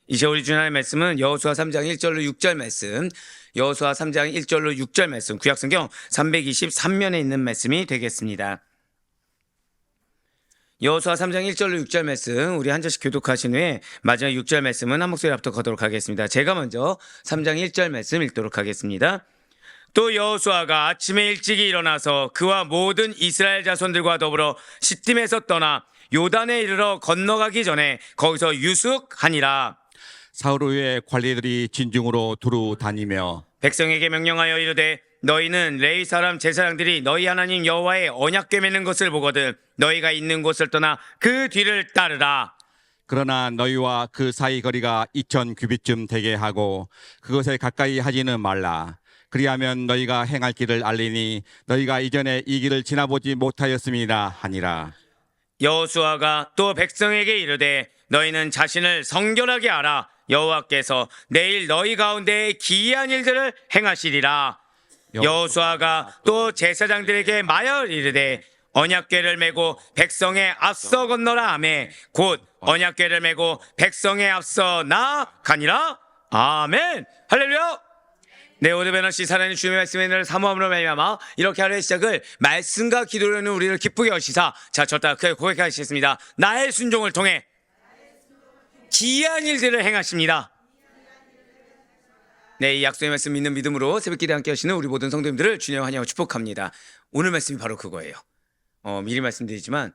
이제 우리 주님의 말씀은 여호수아 3장 1절로 6절 말씀, 여호수아 3장 1절로 6절 말씀, 구약성경 323면에 있는 말씀이 되겠습니다. 여호수아 3장 1절로 6절 말씀 우리 한 절씩 교독하신 후에 마지막 6절 말씀은 한 목소리 합독 하도록 하겠습니다. 제가 먼저 3장 1절 말씀 읽도록 하겠습니다. 또 여호수아가 아침에 일찍이 일어나서 그와 모든 이스라엘 자손들과 더불어 시딤에서 떠나 요단에 이르러 건너가기 전에 거기서 유숙하니라. 사흘 후에 관리들이 진중으로 두루 다니며 백성에게 명령하여 이르되 너희는 레위 사람 제사장들이 너희 하나님 여호와의 언약궤 맺는 것을 보거든 너희가 있는 곳을 떠나 그 뒤를 따르라. 그러나 너희와 그 사이 거리가 2000규빗쯤 되게 하고 그것에 가까이 하지는 말라. 그리하면 너희가 행할 길을 알리니 너희가 이전에 이 길을 지나보지 못하였음이라 하니라. 여호수아가 또 백성에게 이르되 너희는 자신을 성결하게 하라. 여호와께서 내일 너희 가운데 기이한 일들을 행하시리라. 여호수아가 또 제사장들에게 말하여 이르되 언약궤를 메고 백성에 앞서 건너라 하매 곧 언약궤를 메고 백성에 앞서 나가니라. 아멘. 할렐루야. 네, 오늘 베너씨 살아있는 주님의 말씀의 은혜를 사모함으로 말미암아 이렇게 하루의 시작을 말씀과 기도로 하는 우리를 기쁘게 하시사 자, 저따 크게 고백하시겠습니다. 나의 순종을 통해 기이한 일들을 행하십니다. 네, 이 약속의 말씀 믿는 믿음으로 새벽 기도에 함께 하시는 우리 모든 성도님들을 주님 환영하고 축복합니다. 오늘 말씀이 바로 그거예요. 미리 말씀드리지만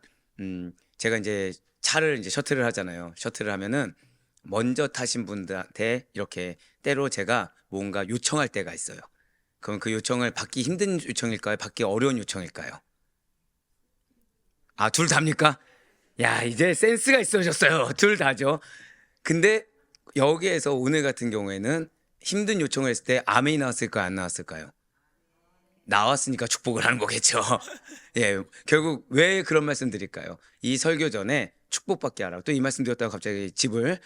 제가 이제 차를 이제 셔틀을 하잖아요. 셔틀을 하면은 먼저 타신 분들한테 이렇게 때로 제가 뭔가 요청할 때가 있어요. 그럼 그 요청을 받기 힘든 요청일까요? 받기 어려운 요청일까요? 아, 둘 다입니까? 야, 이제 센스가 있어졌어요. 둘 다죠. 근데 여기에서 오늘 같은 경우에는 힘든 요청을 했을 때 아멘이 나왔을까요? 안 나왔을까요? 나왔으니까 축복을 하는 거겠죠. 예, 결국 왜 그런 말씀 드릴까요? 이 설교 전에 축복받게 하라고 또 이 말씀 드렸다고 갑자기 집을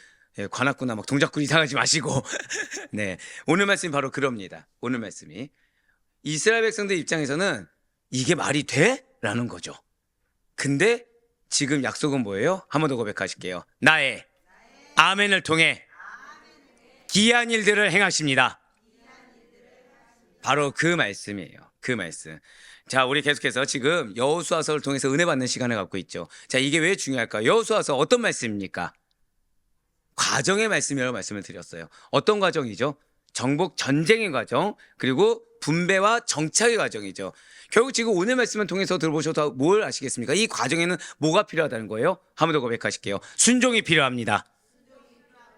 관악구나 막 동작구리 이상하지 마시고 네, 오늘 말씀이 바로 그럽니다. 오늘 말씀이 이스라엘 백성들 입장에서는 이게 말이 돼? 라는 거죠. 근데 지금 약속은 뭐예요? 한 번 더 고백하실게요. 나의 아멘을 통해 기이한 일들을 행하십니다. 바로 그 말씀이에요. 그 말씀. 자, 우리 계속해서 지금 여호수아서를 통해서 은혜 받는 시간을 갖고 있죠. 자, 이게 왜 중요할까요? 여호수아서 어떤 말씀입니까? 과정의 말씀이라고 말씀을 드렸어요. 어떤 과정이죠? 정복 전쟁의 과정, 그리고 분배와 정착의 과정이죠. 결국 지금 오늘 말씀을 통해서 들어보셔도 뭘 아시겠습니까? 이 과정에는 뭐가 필요하다는 거예요? 한 번 더 고백하실게요. 순종이 필요합니다.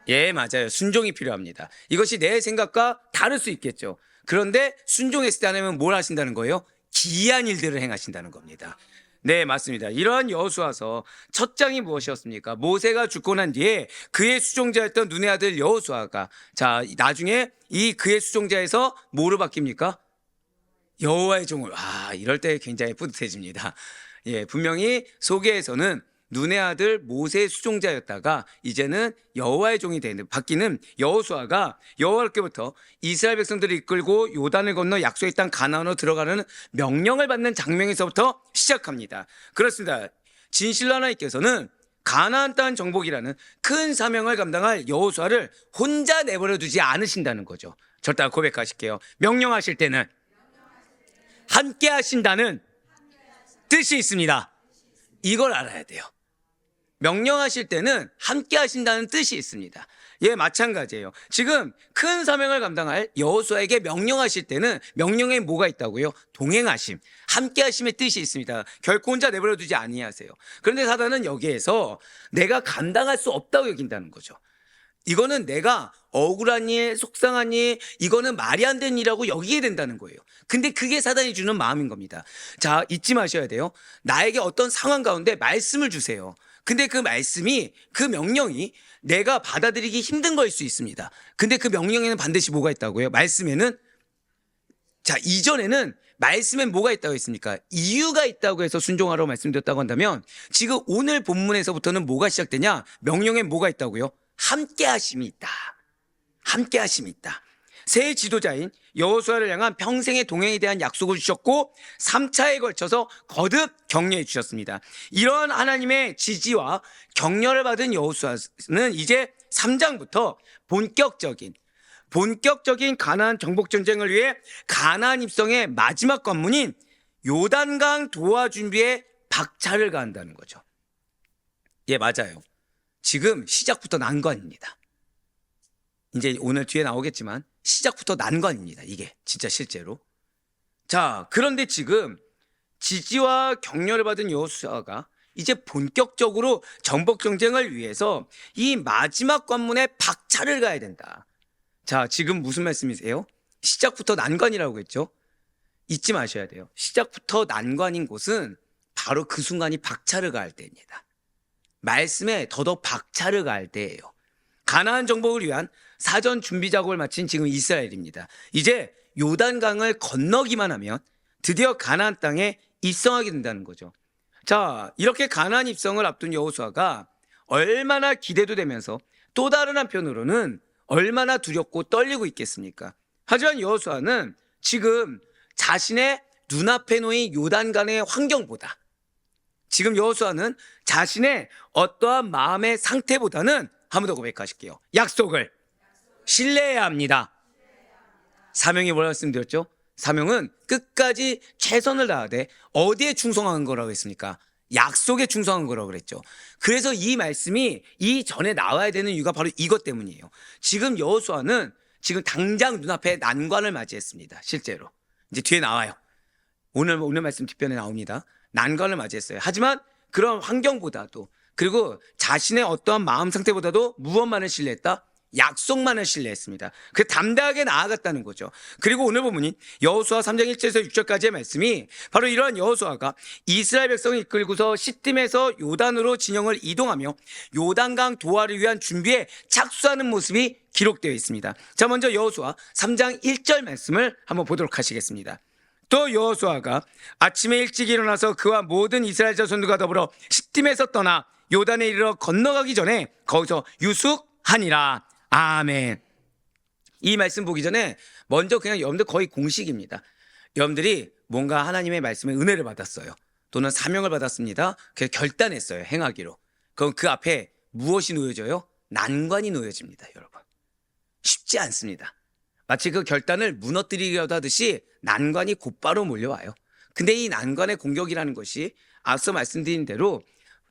예, 맞아요. 순종이 필요합니다. 이것이 내 생각과 다를 수 있겠죠. 그런데 순종했을 때 하나님은 뭘 하신다는 거예요? 기이한 일들을 행하신다는 겁니다. 네, 맞습니다. 이러한 여호수아서 첫 장이 무엇이었습니까? 모세가 죽고 난 뒤에 그의 수종자였던 눈의 아들 여호수아가 자, 나중에 이 그의 수종자에서 뭐로 바뀝니까? 여호와의 종을. 이럴 때 굉장히 뿌듯해집니다. 예, 분명히 소개에서는 눈의 아들 모세의 수종자였다가 이제는 여호와의 종이 되는 바뀌는 여호수아가 여호와께부터 이스라엘 백성들을 이끌고 요단을 건너 약속의 땅 가나안으로 들어가는 명령을 받는 장면에서부터 시작합니다. 그렇습니다. 진실로 하나님께서는 가나안 땅 정복이라는 큰 사명을 감당할 여호수아를 혼자 내버려 두지 않으신다는 거죠. 절대 고백하실게요. 명령하실 때는 함께 하신다는 뜻이 있습니다. 이걸 알아야 돼요. 명령하실 때는 함께 하신다는 뜻이 있습니다. 예, 마찬가지예요. 지금 큰 사명을 감당할 여호수아에게 명령하실 때는 명령에 뭐가 있다고요? 동행하심, 함께 하심의 뜻이 있습니다. 결코 혼자 내버려 두지 아니하세요. 그런데 사단은 여기에서 내가 감당할 수 없다고 여긴다는 거죠. 이거는 내가 억울한 일, 속상한 일, 이거는 말이 안 되는 일이라고 여기게 된다는 거예요. 근데 그게 사단이 주는 마음인 겁니다. 자, 잊지 마셔야 돼요. 나에게 어떤 상황 가운데 말씀을 주세요. 근데 그 말씀이, 그 명령이 내가 받아들이기 힘든 거일 수 있습니다. 근데 그 명령에는 반드시 뭐가 있다고요? 말씀에는, 자, 이전에는 말씀엔 뭐가 있다고 했습니까? 이유가 있다고 해서 순종하라고 말씀드렸다고 한다면 지금 오늘 본문에서부터는 뭐가 시작되냐? 명령엔 뭐가 있다고요? 함께 하심이 있다. 함께 하심이 있다. 새 지도자인 여호수아를 향한 평생의 동행에 대한 약속을 주셨고 3차에 걸쳐서 거듭 격려해 주셨습니다. 이러한 하나님의 지지와 격려를 받은 여호수아는 이제 3장부터 본격적인 가나안 정복 전쟁을 위해 가나안 입성의 마지막 관문인 요단강 도하 준비에 박차를 가한다는 거죠. 예, 맞아요. 지금 시작부터 난관입니다. 이제 오늘 뒤에 나오겠지만 시작부터 난관입니다. 이게 진짜 실제로. 자, 그런데 지금 지지와 격려를 받은 여호수아가 이제 본격적으로 정복 전쟁을 위해서 이 마지막 관문에 박차를 가야 된다. 자, 지금 무슨 말씀이세요? 시작부터 난관이라고 했죠? 잊지 마셔야 돼요. 시작부터 난관인 곳은 바로 그 순간이 박차를 가할 때입니다. 말씀에 더더욱 박차를 가할 때예요. 가나안 정복을 위한 사전 준비 작업을 마친 지금 이스라엘입니다. 이제 요단강을 건너기만 하면 드디어 가나안 땅에 입성하게 된다는 거죠. 자, 이렇게 가나안 입성을 앞둔 여호수아가 얼마나 기대도 되면서 또 다른 한편으로는 얼마나 두렵고 떨리고 있겠습니까? 하지만 여호수아는 지금 자신의 눈앞에 놓인 요단강의 환경보다, 지금 여호수아는 자신의 어떠한 마음의 상태보다는, 한 번 더 고백하실게요. 약속을 신뢰해야 합니다. 사명이 뭐라고 말씀드렸죠? 사명은 끝까지 최선을 다하되 어디에 충성한 거라고 했습니까? 약속에 충성한 거라고 그랬죠. 그래서 이 말씀이 이 전에 나와야 되는 이유가 바로 이것 때문이에요. 지금 여호수아는 지금 당장 눈앞에 난관을 맞이했습니다. 실제로 이제 뒤에 나와요. 오늘 말씀 뒷편에 나옵니다. 난관을 맞이했어요. 하지만 그런 환경보다도, 그리고 자신의 어떠한 마음 상태보다도 무엇만을 신뢰했다? 약속만을 신뢰했습니다. 그 담대하게 나아갔다는 거죠. 그리고 오늘 본문인 여호수아 3장 1절에서 6절까지의 말씀이 바로 이러한 여호수아가 이스라엘 백성을 이끌고서 시딤에서 요단으로 진영을 이동하며 요단강 도하를 위한 준비에 착수하는 모습이 기록되어 있습니다. 자, 먼저 여호수아 3장 1절 말씀을 한번 보도록 하시겠습니다. 또 여호수아가 아침에 일찍 일어나서 그와 모든 이스라엘 자손들과 더불어 시딤에서 떠나 요단에 이르러 건너가기 전에 거기서 유숙하니라. 아멘. 이 말씀 보기 전에 먼저 그냥 여러분들 거의 공식입니다. 여러분들이 뭔가 하나님의 말씀에 은혜를 받았어요. 또는 사명을 받았습니다. 그래서 결단했어요. 행하기로. 그럼 그 앞에 무엇이 놓여져요? 난관이 놓여집니다. 여러분. 쉽지 않습니다. 마치 그 결단을 무너뜨리려고 하듯이 난관이 곧바로 몰려와요. 근데 이 난관의 공격이라는 것이 앞서 말씀드린 대로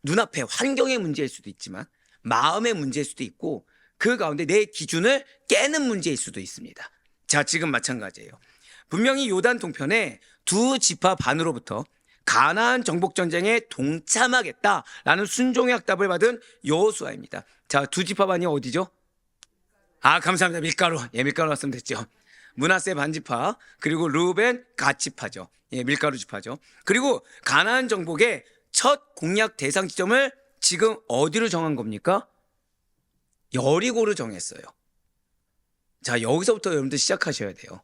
눈앞에 환경의 문제일 수도 있지만 마음의 문제일 수도 있고 그 가운데 내 기준을 깨는 문제일 수도 있습니다. 자, 지금 마찬가지예요. 분명히 요단 동편에 두 지파 반으로부터 가나안 정복 전쟁에 동참하겠다라는 순종의 확답을 받은 여호수아입니다. 자, 두 지파 반이 어디죠? 아, 감사합니다. 밀가루. 예, 밀가루 왔으면 됐죠. 므낫세 반지파, 그리고 르우벤 갓지파죠. 예, 밀가루 지파죠. 그리고 가나안 정복의 첫 공략 대상 지점을 지금 어디로 정한 겁니까? 여리고로 정했어요. 자, 여기서부터 여러분들 시작하셔야 돼요.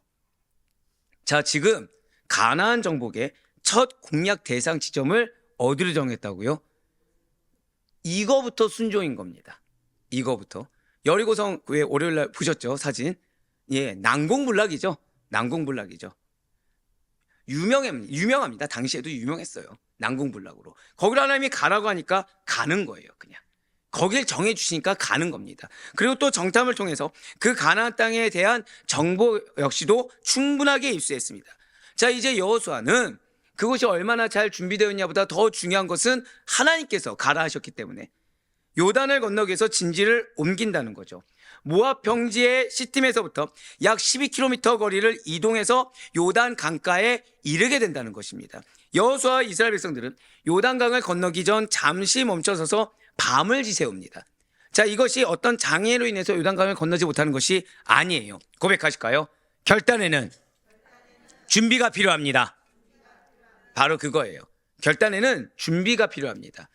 자, 지금 가나안 정복의 첫 공략 대상 지점을 어디로 정했다고요? 이거부터 순종인 겁니다. 이거부터. 여리고성 왜 월요일날 보셨죠? 사진. 예, 난공불락이죠. 난공불락이죠. 유명합니다. 당시에도 유명했어요. 난공불락으로. 거기로 하나님이 가라고 하니까 가는 거예요. 그냥. 거길 정해주시니까 가는 겁니다. 그리고 또 정탐을 통해서 그 가나안 땅에 대한 정보 역시도 충분하게 입수했습니다. 자, 이제 여호수아는 그것이 얼마나 잘 준비되었냐보다 더 중요한 것은 하나님께서 가라 하셨기 때문에 요단을 건너기 위해서 진지를 옮긴다는 거죠. 모압 평지의 시딤에서부터 약 12km 거리를 이동해서 요단 강가에 이르게 된다는 것입니다. 여호수아와 이스라엘 백성들은 요단강을 건너기 전 잠시 멈춰서서 밤을 지새웁니다. 자, 이것이 어떤 장애로 인해서 요단강을 건너지 못하는 것이 아니에요. 고백하실까요? 결단에는 준비가 필요합니다. 바로 그거예요. 결단에는 준비가 필요합니다.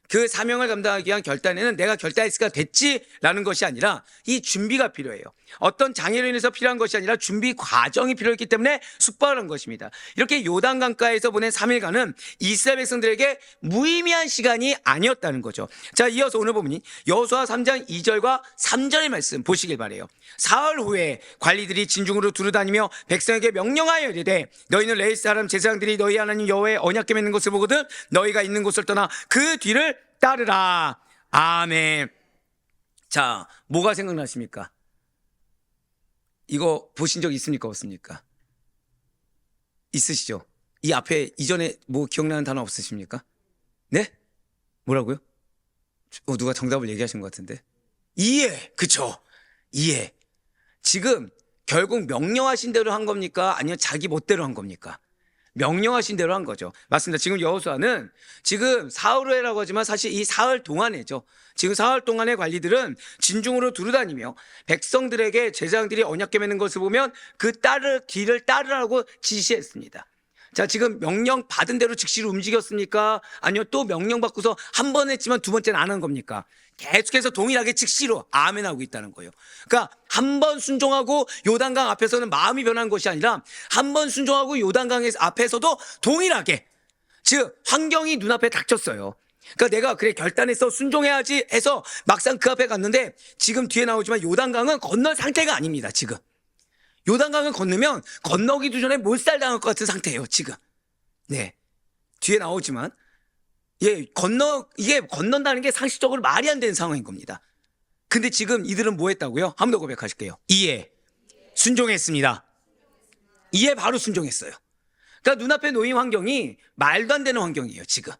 그 사명을 감당하기 위한 결단에는 내가 결단했으니까 됐지라는 것이 아니라 이 준비가 필요해요. 어떤 장애로 인해서 필요한 것이 아니라 준비 과정이 필요했기 때문에 숙박을 한 것입니다. 이렇게 요단강가에서 보낸 3일간은 이스라엘 백성들에게 무의미한 시간이 아니었다는 거죠. 자, 이어서 오늘 보면 여호수아 3장 2절과 3절의 말씀 보시길 바라요. 사흘 후에 관리들이 진중으로 두루다니며 백성에게 명령하여 이르되 너희는 레위 사람 제사장들이 너희 하나님 여호와의 언약궤 맺는 곳을 보거든 너희가 있는 곳을 떠나 그 뒤를 따르라. 아멘. 자, 뭐가 생각나십니까? 이거 보신 적 있습니까? 없습니까? 있으시죠? 이 앞에 이전에 뭐 기억나는 단어 없으십니까? 네? 뭐라고요? 누가 정답을 얘기하신 것 같은데. 이해. 그쵸? 이해. 지금 결국 명령하신 대로 한 겁니까? 아니면 자기 멋대로 한 겁니까? 명령하신 대로 한 거죠. 맞습니다. 지금 여호수아는 지금 사흘 후에라고 하지만 사실 이 사흘 동안에죠. 지금 사흘 동안의 관리들은 진중으로 두루다니며 백성들에게 제사장들이 언약궤 맺는 것을 보면 그 길을 따르라고 지시했습니다. 자, 지금 명령 받은 대로 즉시로 움직였습니까? 아니면 또 명령 받고서 한 번 했지만 두 번째는 안 한 겁니까? 계속해서 동일하게 즉시로 아멘하고 있다는 거예요. 그러니까 한 번 순종하고 요단강 앞에서는 마음이 변한 것이 아니라 한 번 순종하고 요단강 앞에서도 동일하게, 즉 환경이 눈앞에 닥쳤어요. 그러니까 내가 그래 결단해서 순종해야지 해서 막상 그 앞에 갔는데 지금 뒤에 나오지만 요단강은 건널 상태가 아닙니다. 지금 요단강을 건너면 건너기도 전에 몰살당할 것 같은 상태예요, 지금. 네. 뒤에 나오지만, 이게 건넌다는 게 상식적으로 말이 안 되는 상황인 겁니다. 근데 지금 이들은 뭐 했다고요? 한 번 더 고백하실게요. 이에 순종했습니다. 이에 바로 순종했어요. 그러니까 눈앞에 놓인 환경이 말도 안 되는 환경이에요, 지금.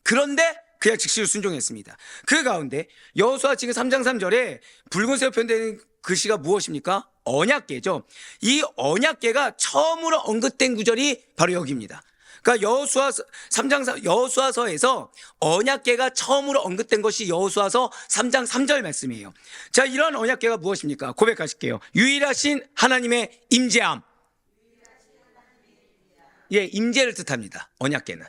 그런데 그냥 즉시로 순종했습니다. 그 가운데 여호수아 지금 3장 3절에 붉은색으로 표현되는 글씨가 무엇입니까? 언약궤죠. 이 언약궤가 처음으로 언급된 구절이 바로 여기입니다. 그러니까 여호수아서에서 언약궤가 처음으로 언급된 것이 여호수아서 3장 3절 말씀이에요. 자, 이런 언약궤가 무엇입니까? 고백하실게요. 유일하신 하나님의 임재함. 예, 임재를 뜻합니다. 언약궤는.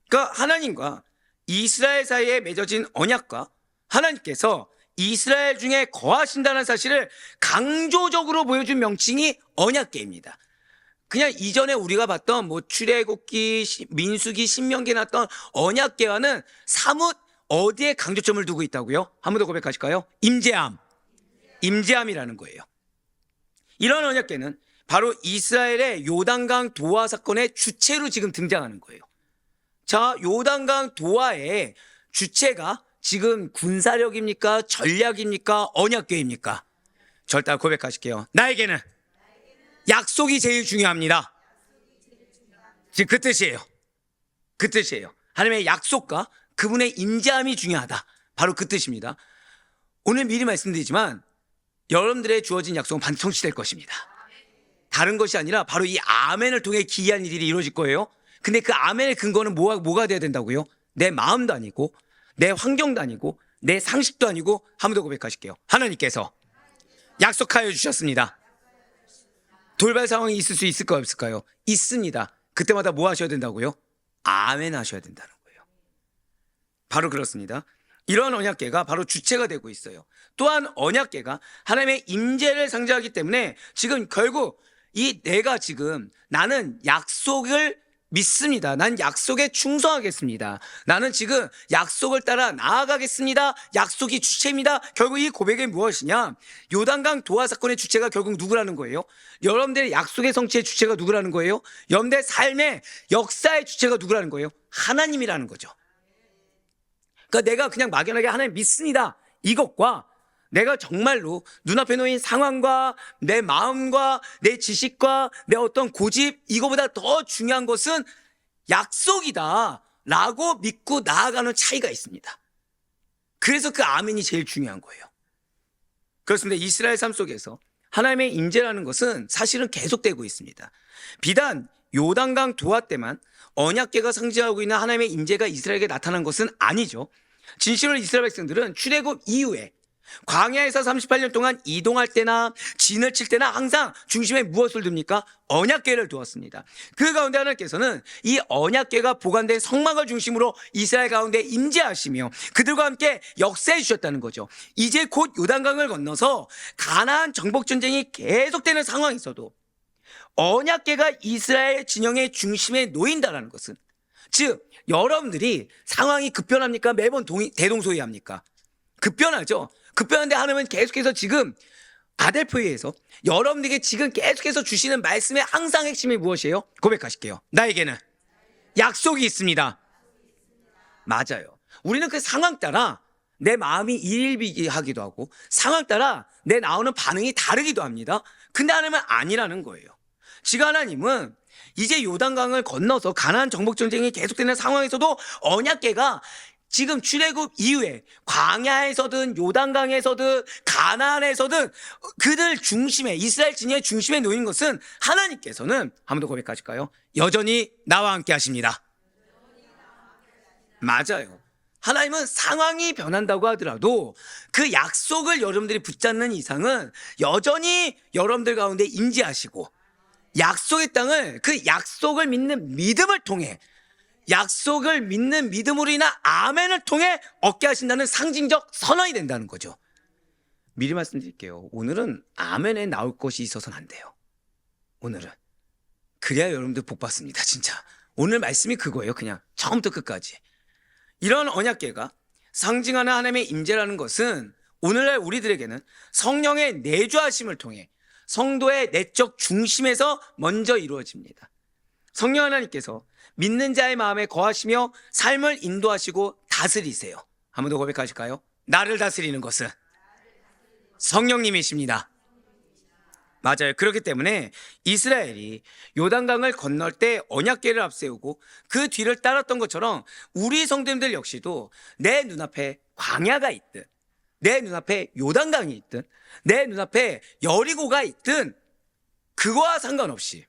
그러니까 하나님과 이스라엘 사이에 맺어진 언약과 하나님께서 이스라엘 중에 거하신다는 사실을 강조적으로 보여준 명칭이 언약궤입니다. 그냥 이전에 우리가 봤던 뭐 출애굽기, 민수기, 신명기에 나왔던 언약궤와는 사뭇 어디에 강조점을 두고 있다고요? 한 번 더 고백하실까요? 임재함. 임재함이라는 거예요. 이런 언약궤는 바로 이스라엘의 요단강 도하 사건의 주체로 지금 등장하는 거예요. 자, 요단강 도하의 주체가 지금 군사력입니까? 전략입니까? 언약궤입니까? 절대 고백하실게요. 나에게는 약속이 제일 중요합니다. 지금 그 뜻이에요. 그 뜻이에요. 하나님의 약속과 그분의 임재함이 중요하다. 바로 그 뜻입니다. 오늘 미리 말씀드리지만 여러분들의 주어진 약속은 반드시 성취될 것입니다. 다른 것이 아니라 바로 이 아멘을 통해 기이한 일이 이루어질 거예요. 근데 그 아멘의 근거는 뭐가 돼야 된다고요? 내 마음도 아니고 내 환경도 아니고 내 상식도 아니고 한 번 더 고백하실게요. 하나님께서 약속하여 주셨습니다. 돌발 상황이 있을 수 있을까요? 없을까요? 있습니다. 그때마다 뭐 하셔야 된다고요? 아멘 하셔야 된다는 거예요. 바로 그렇습니다. 이러한 언약궤가 바로 주체가 되고 있어요. 또한 언약궤가 하나님의 임재를 상징하기 때문에 지금 결국 나는 약속을 믿습니다. 난 약속에 충성하겠습니다. 나는 지금 약속을 따라 나아가겠습니다. 약속이 주체입니다. 결국 이 고백이 무엇이냐? 요단강 도하 사건의 주체가 결국 누구라는 거예요? 여러분들의 약속의 성취의 주체가 누구라는 거예요? 여러분들의 삶의 역사의 주체가 누구라는 거예요? 하나님이라는 거죠. 그러니까 내가 그냥 막연하게 하나님 믿습니다. 이것과 내가 정말로 눈앞에 놓인 상황과 내 마음과 내 지식과 내 어떤 고집, 이거보다 더 중요한 것은 약속이다 라고 믿고 나아가는 차이가 있습니다. 그래서 그 아멘이 제일 중요한 거예요. 그렇습니다. 이스라엘 삶 속에서 하나님의 임재라는 것은 사실은 계속되고 있습니다. 비단 요단강 도하 때만 언약궤가 상징하고 있는 하나님의 임재가 이스라엘에게 나타난 것은 아니죠. 진실로 이스라엘 백성들은 출애굽 이후에 광야에서 38년 동안 이동할 때나 진을 칠 때나 항상 중심에 무엇을 둡니까? 언약궤를 두었습니다. 그 가운데 하나님께서는 이 언약궤가 보관된 성막을 중심으로 이스라엘 가운데 임재하시며 그들과 함께 역사해 주셨다는 거죠. 이제 곧 요단강을 건너서 가나안 정복 전쟁이 계속되는 상황이 있어도 언약궤가 이스라엘 진영의 중심에 놓인다는 것은, 즉 여러분들이 상황이 급변합니까? 매번 대동소이합니까? 급변하죠. 급변한데 하나님은 계속해서 지금 아델포에서 여러분들에게 지금 계속해서 주시는 말씀의 항상 핵심이 무엇이에요? 고백하실게요. 나에게는 약속이 있습니다. 맞아요. 우리는 그 상황 따라 내 마음이 일일비하기도 하고 상황 따라 내 나오는 반응이 다르기도 합니다. 근데 하나님은 아니라는 거예요. 지금 하나님은 이제 요단강을 건너서 가나안 정복 전쟁이 계속되는 상황에서도 언약궤가 지금 출애굽 이후에 광야에서든 요단강에서든 가나안에서든 그들 중심에 이스라엘 진영의 중심에 놓인 것은 하나님께서는 한 번 더 고백하실까요? 여전히 나와 함께 하십니다. 맞아요. 하나님은 상황이 변한다고 하더라도 그 약속을 여러분들이 붙잡는 이상은 여전히 여러분들 가운데 임재하시고 약속의 땅을 그 약속을 믿는 믿음을 통해 약속을 믿는 믿음으로 인한 아멘을 통해 얻게 하신다는 상징적 선언이 된다는 거죠. 미리 말씀드릴게요. 오늘은 아멘에 나올 것이 있어서는 안 돼요. 오늘은 그래야 여러분들 복 받습니다. 진짜 오늘 말씀이 그거예요. 그냥 처음부터 끝까지. 이런 언약궤가 상징하는 하나님의 임재라는 것은 오늘날 우리들에게는 성령의 내주하심을 통해 성도의 내적 중심에서 먼저 이루어집니다. 성령 하나님께서 믿는 자의 마음에 거하시며 삶을 인도하시고 다스리세요. 한 번 더 고백하실까요? 나를 다스리는 것은 성령님이십니다. 맞아요. 그렇기 때문에 이스라엘이 요단강을 건널 때 언약궤를 앞세우고 그 뒤를 따랐던 것처럼 우리 성도님들 역시도 내 눈앞에 광야가 있든 내 눈앞에 요단강이 있든 내 눈앞에 여리고가 있든 그거와 상관없이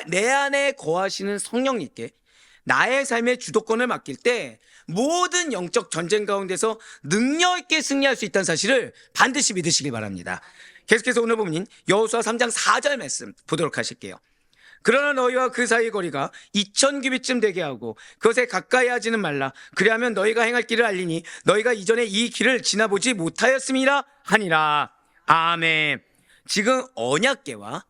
내 안에 거하시는 성령님께 나의 삶의 주도권을 맡길 때 모든 영적 전쟁 가운데서 능력 있게 승리할 수 있다는 사실을 반드시 믿으시길 바랍니다. 계속해서 오늘 보면 여호수아 3장 4절 말씀 보도록 하실게요. 그러나 너희와 그 사이의 거리가 2000규빗쯤 되게 하고 그것에 가까이 하지는 말라. 그리하면 너희가 행할 길을 알리니 너희가 이전에 이 길을 지나보지 못하였음이라 하니라. 아멘. 지금 언약궤와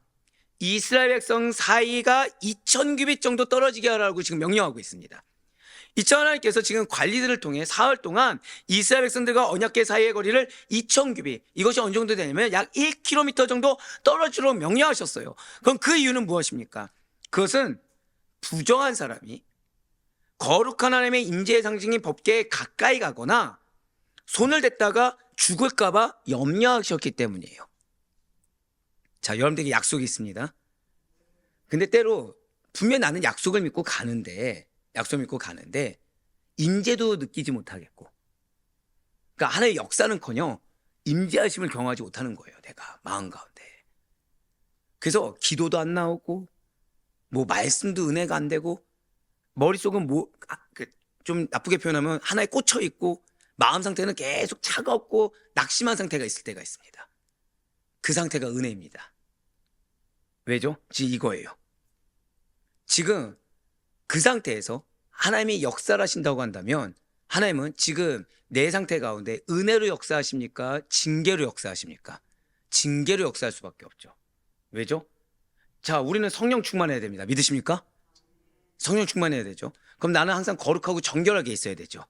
이스라엘 백성 사이가 2000규빗 정도 떨어지게 하라고 지금 명령하고 있습니다. 이천 하나님께서 지금 관리들을 통해 사흘 동안 이스라엘 백성들과 언약궤 사이의 거리를 2000규빗, 이것이 어느 정도 되냐면 약 1km 정도 떨어지도록 명령하셨어요. 그럼 그 이유는 무엇입니까? 그것은 부정한 사람이 거룩한 하나님의 임재의 상징인 법궤에 가까이 가거나 손을 댔다가 죽을까 봐 염려하셨기 때문이에요. 자, 여러분들에게 약속이 있습니다. 근데 때로 분명 나는 약속을 믿고 가는데 임재도 느끼지 못하겠고, 그러니까 하나의 역사는커녕 임재하심을 경험하지 못하는 거예요. 내가 마음 가운데. 그래서 기도도 안 나오고 뭐 말씀도 은혜가 안 되고 머릿속은 좀 나쁘게 표현하면 하나에 꽂혀 있고 마음 상태는 계속 차갑고 낙심한 상태가 있을 때가 있습니다. 그 상태가 은혜입니다. 왜죠? 지금 이거예요. 지금 그 상태에서 하나님이 역사를 하신다고 한다면 하나님은 지금 내 상태 가운데 은혜로 역사하십니까? 징계로 역사하십니까? 징계로 역사할 수밖에 없죠. 왜죠? 자, 우리는 성령 충만해야 됩니다. 믿으십니까? 성령 충만해야 되죠. 그럼 나는 항상 거룩하고 정결하게 있어야 되죠.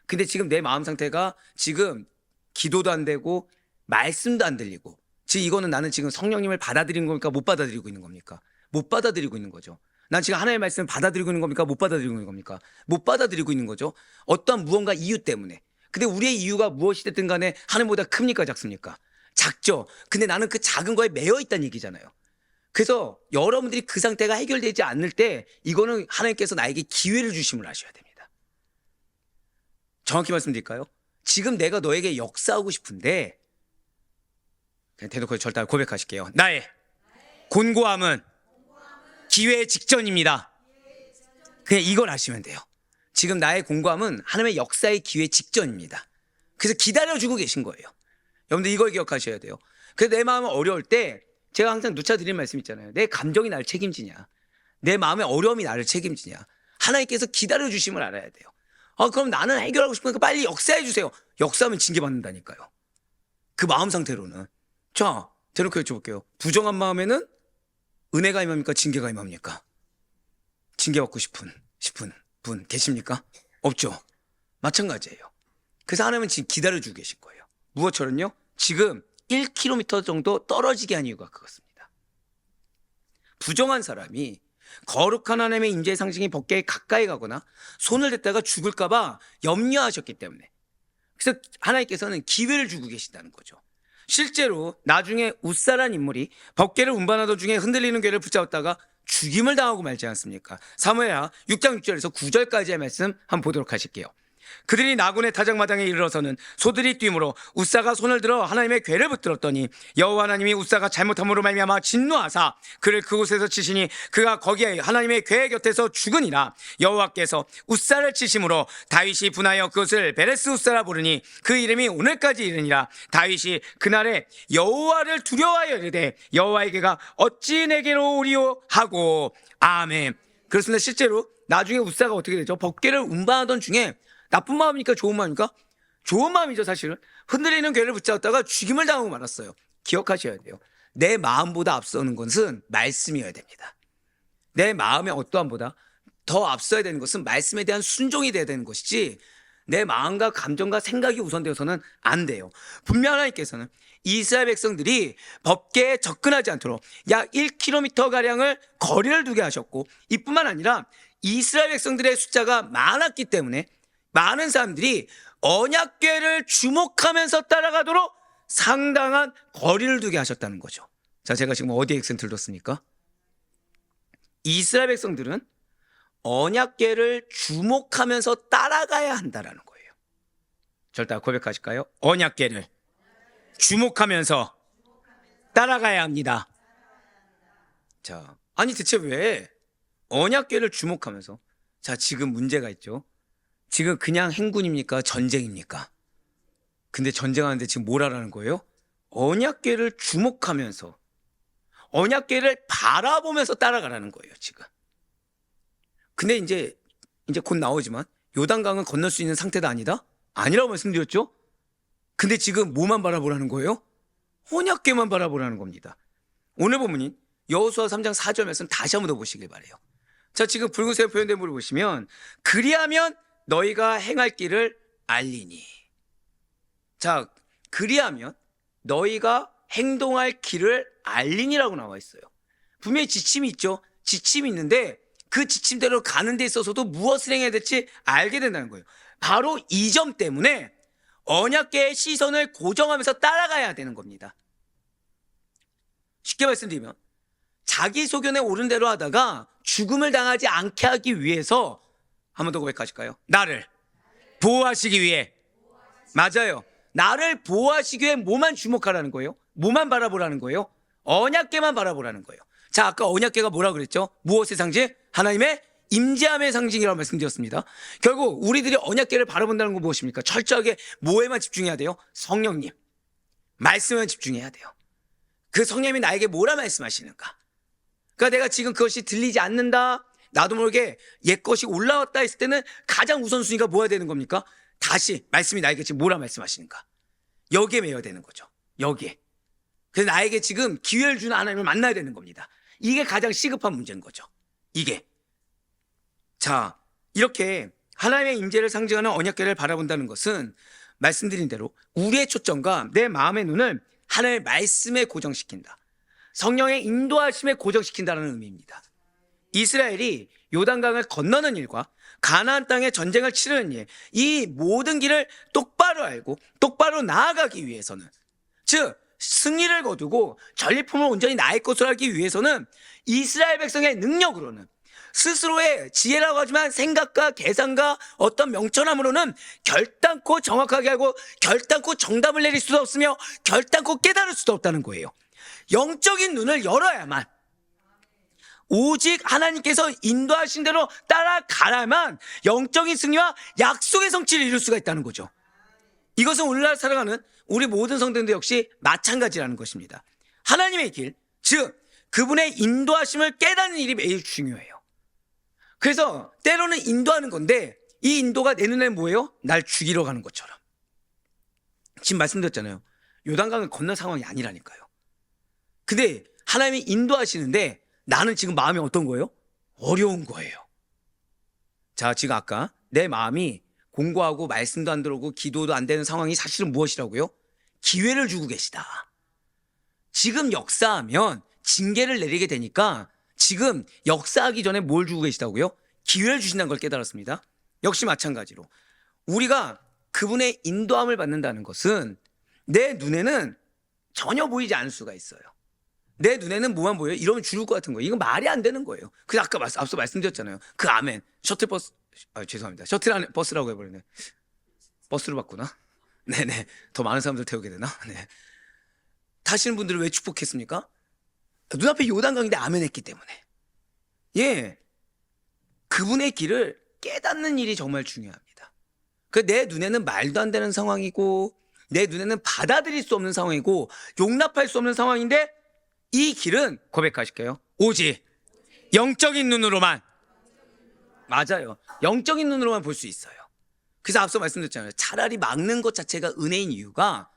근데 지금 내 마음 상태가 지금 기도도 안 되고 말씀도 안 들리고, 지금 이거는 나는 지금 성령님을 받아들이는 겁니까? 못 받아들이고 있는 겁니까? 못 받아들이고 있는 거죠. 난 지금 하나님의 말씀을 받아들이고 있는 겁니까? 못 받아들이고 있는 겁니까? 못 받아들이고 있는 거죠. 어떤 무언가 이유 때문에. 근데 우리의 이유가 무엇이 됐든 간에 하나님보다 큽니까? 작습니까? 작죠. 근데 나는 그 작은 거에 매여 있다는 얘기잖아요. 그래서 여러분들이 그 상태가 해결되지 않을 때 이거는 하나님께서 나에게 기회를 주심을 아셔야 됩니다. 정확히 말씀드릴까요? 지금 내가 너에게 역사하고 싶은데, 그냥 대놓고 절대 고백하실게요. 나의 곤고함은 기회 직전입니다. 그냥 이걸 아시면 돼요. 지금 나의 곤고함은 하나님의 역사의 기회 직전입니다. 그래서 기다려주고 계신 거예요. 여러분들 이걸 기억하셔야 돼요. 그래서 내 마음은 어려울 때 제가 항상 누차 드리는 말씀 있잖아요. 내 감정이 나를 책임지냐, 내 마음의 어려움이 나를 책임지냐. 하나님께서 기다려주심을 알아야 돼요. 그럼 나는 해결하고 싶으니까 빨리 역사해 주세요. 역사하면 징계받는다니까요. 그 마음 상태로는. 자, 대놓고 여쭤볼게요. 부정한 마음에는 은혜가 임합니까? 징계가 임합니까? 징계받고 싶은 분 계십니까? 없죠. 마찬가지예요. 그래서 하나님은 지금 기다려주고 계신 거예요. 무엇처럼요? 지금 1km 정도 떨어지게 한 이유가 그것입니다. 부정한 사람이 거룩한 하나님의 임재의 상징이 법궤에 가까이 가거나 손을 댔다가 죽을까 봐 염려하셨기 때문에, 그래서 하나님께서는 기회를 주고 계신다는 거죠. 실제로 나중에 웃사란 인물이 법궤를 운반하던 중에 흔들리는 궤를 붙잡았다가 죽임을 당하고 말지 않습니까? 사무엘하 6장 6절에서 9절까지의 말씀 한번 보도록 하실게요. 그들이 나군의 타작마당에 이르러서는 소들이 뛰므로 웃사가 손을 들어 하나님의 궤를 붙들었더니 여호와 하나님이 웃사가 잘못함으로 말미암아 진노하사 그를 그곳에서 치시니 그가 거기에 하나님의 궤 곁에서 죽으니라. 여호와께서 웃사를 치심으로 다윗이 분하여 그것을 베레스 웃사라 부르니 그 이름이 오늘까지 이르니라. 다윗이 그날에 여호와를 두려워하여 이르되 여호와의 궤가 어찌 내게로 오리요 하고. 아멘. 그렇습니다. 실제로 나중에 웃사가 어떻게 되죠? 법궤를 운반하던 중에 나쁜 마음입니까? 좋은 마음입니까? 좋은 마음이죠. 사실은 흔들리는 궤를 붙잡았다가 죽임을 당하고 말았어요. 기억하셔야 돼요. 내 마음보다 앞서는 것은 말씀이어야 됩니다. 내 마음의 어떠함보다 더 앞서야 되는 것은 말씀에 대한 순종이 돼야 되는 것이지 내 마음과 감정과 생각이 우선되어서는 안 돼요. 분명 하나님께서는 이스라엘 백성들이 법궤에 접근하지 않도록 약 1km가량을 거리를 두게 하셨고, 이뿐만 아니라 이스라엘 백성들의 숫자가 많았기 때문에 많은 사람들이 언약궤를 주목하면서 따라가도록 상당한 거리를 두게 하셨다는 거죠. 자, 제가 지금 어디에 액센트를 뒀습니까? 이스라엘 백성들은 언약궤를 주목하면서 따라가야 한다라는 거예요. 저를 따라 고백하실까요? 언약궤를 주목하면서 따라가야 합니다. 자, 아니 대체 왜 언약궤를 주목하면서? 자, 지금 문제가 있죠. 지금 그냥 행군입니까? 전쟁입니까? 근데 전쟁하는데 지금 뭘 하라는 거예요? 언약궤를 주목하면서, 언약궤를 바라보면서 따라가라는 거예요, 지금. 근데 이제 곧 나오지만 요단강은 건널 수 있는 상태가 아니다? 아니라고 말씀드렸죠? 근데 지금 뭐만 바라보라는 거예요? 언약궤만 바라보라는 겁니다. 오늘 본문인 여호수아 3장 4절 말씀 다시 한번 더 보시길 바래요. 자, 지금 붉은색 표현된 부분을 보시면 그리하면 너희가 행할 길을 알리니. 자, 그리하면 너희가 행동할 길을 알리니라고 나와 있어요. 분명히 지침이 있죠. 지침이 있는데 그 지침대로 가는 데 있어서도 무엇을 행해야 될지 알게 된다는 거예요. 바로 이 점 때문에 언약궤의 시선을 고정하면서 따라가야 되는 겁니다. 쉽게 말씀드리면 자기 소견에 옳은 대로 하다가 죽음을 당하지 않게 하기 위해서, 한 번 더 고백하실까요? 나를 보호하시기 위해. 맞아요. 나를 보호하시기 위해 뭐만 주목하라는 거예요? 뭐만 바라보라는 거예요? 언약궤만 바라보라는 거예요. 자, 아까 언약궤가 뭐라고 그랬죠? 무엇의 상징? 하나님의 임재함의 상징이라고 말씀드렸습니다. 결국 우리들이 언약궤를 바라본다는 건 무엇입니까? 철저하게 뭐에만 집중해야 돼요? 성령님, 말씀에만 집중해야 돼요. 그 성령님이 나에게 뭐라 말씀하시는가? 그러니까 내가 지금 그것이 들리지 않는다, 나도 모르게 옛것이 올라왔다 했을 때는 가장 우선순위가 뭐야 되는 겁니까? 다시 말씀이 나에게 지금 뭐라 말씀하시는가? 여기에 매여야 되는 거죠. 여기에. 그래서 나에게 지금 기회를 주는 하나님을 만나야 되는 겁니다. 이게 가장 시급한 문제인 거죠. 이게. 자, 이렇게 하나님의 임재를 상징하는 언약궤를 바라본다는 것은 말씀드린 대로 우리의 초점과 내 마음의 눈을 하나님의 말씀에 고정시킨다. 성령의 인도하심에 고정시킨다는 의미입니다. 이스라엘이 요단강을 건너는 일과 가나안 땅의 전쟁을 치르는 일, 이 모든 길을 똑바로 알고 똑바로 나아가기 위해서는, 즉 승리를 거두고 전리품을 온전히 나의 것으로 하기 위해서는 이스라엘 백성의 능력으로는, 스스로의 지혜라고 하지만 생각과 계산과 어떤 명철함으로는 결단코 정확하게 하고 결단코 정답을 내릴 수도 없으며 결단코 깨달을 수도 없다는 거예요. 영적인 눈을 열어야만, 오직 하나님께서 인도하신 대로 따라가야만 영적인 승리와 약속의 성취를 이룰 수가 있다는 거죠. 이것은 오늘날 살아가는 우리 모든 성도들 역시 마찬가지라는 것입니다. 하나님의 길, 즉 그분의 인도하심을 깨닫는 일이 매우 중요해요. 그래서 때로는 인도하는 건데 이 인도가 내 눈에 뭐예요? 날 죽이러 가는 것처럼. 지금 말씀드렸잖아요. 요단강을 건널 상황이 아니라니까요. 근데 하나님이 인도하시는데 나는 지금 마음이 어떤 거예요? 어려운 거예요. 자, 지금 아까 내 마음이 공부하고 말씀도 안 들어오고 기도도 안 되는 상황이 사실은 무엇이라고요? 기회를 주고 계시다. 지금 역사하면 징계를 내리게 되니까 지금 역사하기 전에 뭘 주고 계시다고요? 기회를 주신다는 걸 깨달았습니다. 역시 마찬가지로 우리가 그분의 인도함을 받는다는 것은 내 눈에는 전혀 보이지 않을 수가 있어요. 내 눈에는 뭐만 보여요? 이러면 죽을 것 같은 거예요. 이건 말이 안 되는 거예요. 그래서 아까 앞서 말씀드렸잖아요. 그 아멘. 셔틀버스, 죄송합니다. 셔틀 안에 버스라고 해버리네. 버스로 바꾸나? 네네. 더 많은 사람들 태우게 되나? 네. 타시는 분들을 왜 축복했습니까? 눈앞에 요단강인데 아멘 했기 때문에. 예. 그분의 길을 깨닫는 일이 정말 중요합니다. 내 눈에는 말도 안 되는 상황이고, 내 눈에는 받아들일 수 없는 상황이고, 용납할 수 없는 상황인데, 이 길은 고백하실게요. 오직 영적인 눈으로만. 맞아요. 영적인 눈으로만 볼 수 있어요. 그래서 앞서 말씀드렸잖아요. 차라리 막는 것 자체가 은혜인 이유가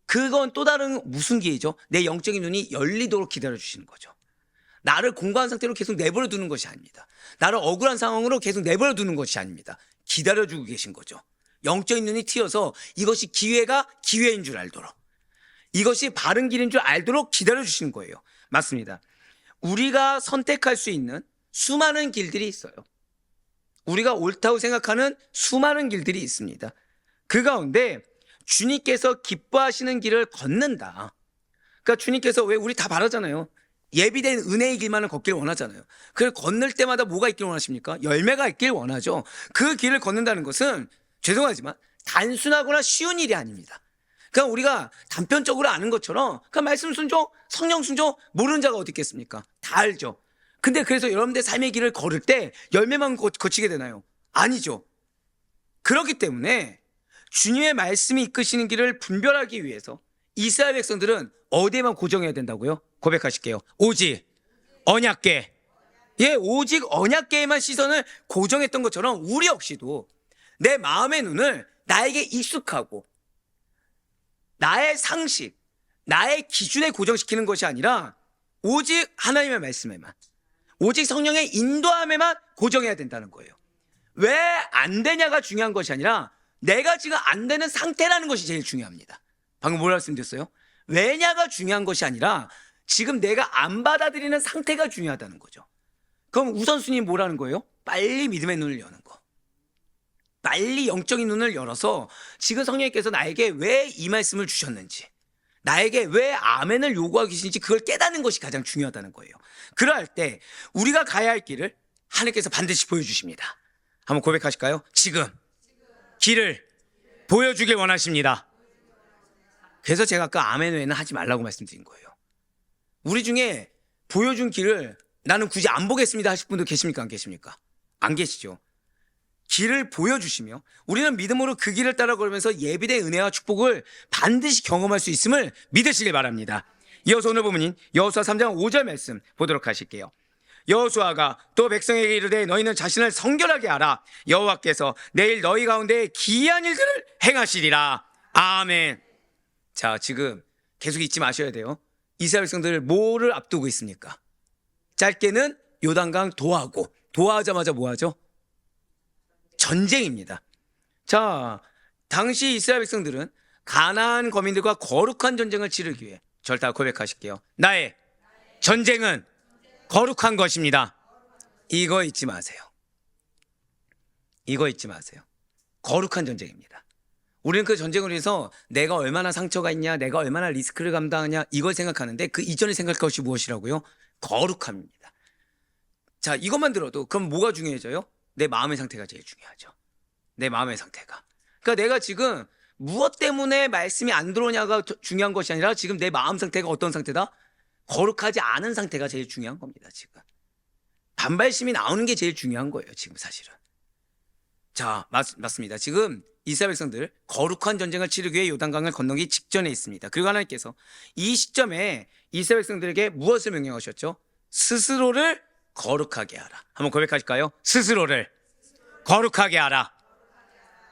그건 또 다른 무슨 기회죠? 내 영적인 눈이 열리도록 기다려주시는 거죠. 나를 공고한 상태로 계속 내버려 두는 것이 아닙니다. 나를 억울한 상황으로 계속 내버려 두는 것이 아닙니다. 기다려주고 계신 거죠. 영적인 눈이 트여서 이것이 기회가 기회인 줄 알도록, 이것이 바른 길인 줄 알도록 기다려주시는 거예요. 맞습니다. 우리가 선택할 수 있는 수많은 길들이 있어요. 우리가 옳다고 생각하는 수많은 길들이 있습니다. 그 가운데 주님께서 기뻐하시는 길을 걷는다. 그러니까 주님께서 왜 우리 다 바라잖아요. 예비된 은혜의 길만을 걷기를 원하잖아요. 그걸 건널 때마다 뭐가 있길 원하십니까? 열매가 있길 원하죠. 그 길을 걷는다는 것은 죄송하지만 단순하거나 쉬운 일이 아닙니다. 그러니까 우리가 단편적으로 아는 것처럼 그러니까 말씀 순종, 성령 순종 모르는 자가 어디 있겠습니까? 다 알죠. 근데 그래서 여러분들 삶의 길을 걸을 때 열매만 거치게 되나요? 아니죠. 그렇기 때문에 주님의 말씀이 이끄시는 길을 분별하기 위해서 이스라엘 백성들은 어디에만 고정해야 된다고요? 고백하실게요. 오직 언약궤. 예, 오직 언약궤에만 시선을 고정했던 것처럼 우리 역시도 내 마음의 눈을 나에게 익숙하고 나의 상식, 나의 기준에 고정시키는 것이 아니라 오직 하나님의 말씀에만, 오직 성령의 인도함에만 고정해야 된다는 거예요. 왜 안 되냐가 중요한 것이 아니라 내가 지금 안 되는 상태라는 것이 제일 중요합니다. 방금 뭐라 말씀드렸어요? 왜냐가 중요한 것이 아니라 지금 내가 안 받아들이는 상태가 중요하다는 거죠. 그럼 우선순위 뭐라는 거예요? 빨리 믿음의 눈을 여는 거. 빨리 영적인 눈을 열어서 지금 성령님께서 나에게 왜 이 말씀을 주셨는지, 나에게 왜 아멘을 요구하고 계신지 그걸 깨닫는 것이 가장 중요하다는 거예요. 그럴 때 우리가 가야 할 길을 하나님께서 반드시 보여주십니다. 한번 고백하실까요? 지금 길을 보여주길 원하십니다. 그래서 제가 아까 아멘 외에는 하지 말라고 말씀드린 거예요. 우리 중에 보여준 길을 나는 굳이 안 보겠습니다 하실 분도 계십니까? 안 계십니까? 안 계시죠. 길을 보여주시며 우리는 믿음으로 그 길을 따라 걸으면서 예비된 은혜와 축복을 반드시 경험할 수 있음을 믿으시길 바랍니다. 이어서 오늘 본문인 여호수아 3장 5절 말씀 보도록 하실게요. 여호수아가 또 백성에게 이르되 너희는 자신을 성결하게 하라. 여호와께서 내일 너희 가운데 기이한 일들을 행하시리라. 아멘. 자, 지금 계속 잊지 마셔야 돼요. 이스라엘 백성들 뭐를 앞두고 있습니까? 짧게는 요단강 도하고, 도하자마자 뭐 하죠? 전쟁입니다. 자, 당시 이스라엘 백성들은 가나안 거민들과 거룩한 전쟁을 치르기 위해 저를 다 고백하실게요. 나의 전쟁은 거룩한 것입니다. 이거 잊지 마세요. 이거 잊지 마세요. 거룩한 전쟁입니다. 우리는 그 전쟁을 위해서 내가 얼마나 상처가 있냐, 내가 얼마나 리스크를 감당하냐 이걸 생각하는데 그 이전에 생각할 것이 무엇이라고요? 거룩함입니다. 자, 이것만 들어도 그럼 뭐가 중요해져요? 내 마음의 상태가 제일 중요하죠. 내 마음의 상태가. 그러니까 내가 지금 무엇 때문에 말씀이 안 들어오냐가 중요한 것이 아니라 지금 내 마음 상태가 어떤 상태다? 거룩하지 않은 상태가 제일 중요한 겁니다. 지금 반발심이 나오는 게 제일 중요한 거예요. 지금 사실은. 자, 맞습니다. 지금 이스라엘 백성들 거룩한 전쟁을 치르기 위해 요단강을 건너기 직전에 있습니다. 그리고 하나님께서 이 시점에 이스라엘 백성들에게 무엇을 명령하셨죠? 스스로를 거룩하게 하라. 한번 고백하실까요? 스스로를 거룩하게 하라.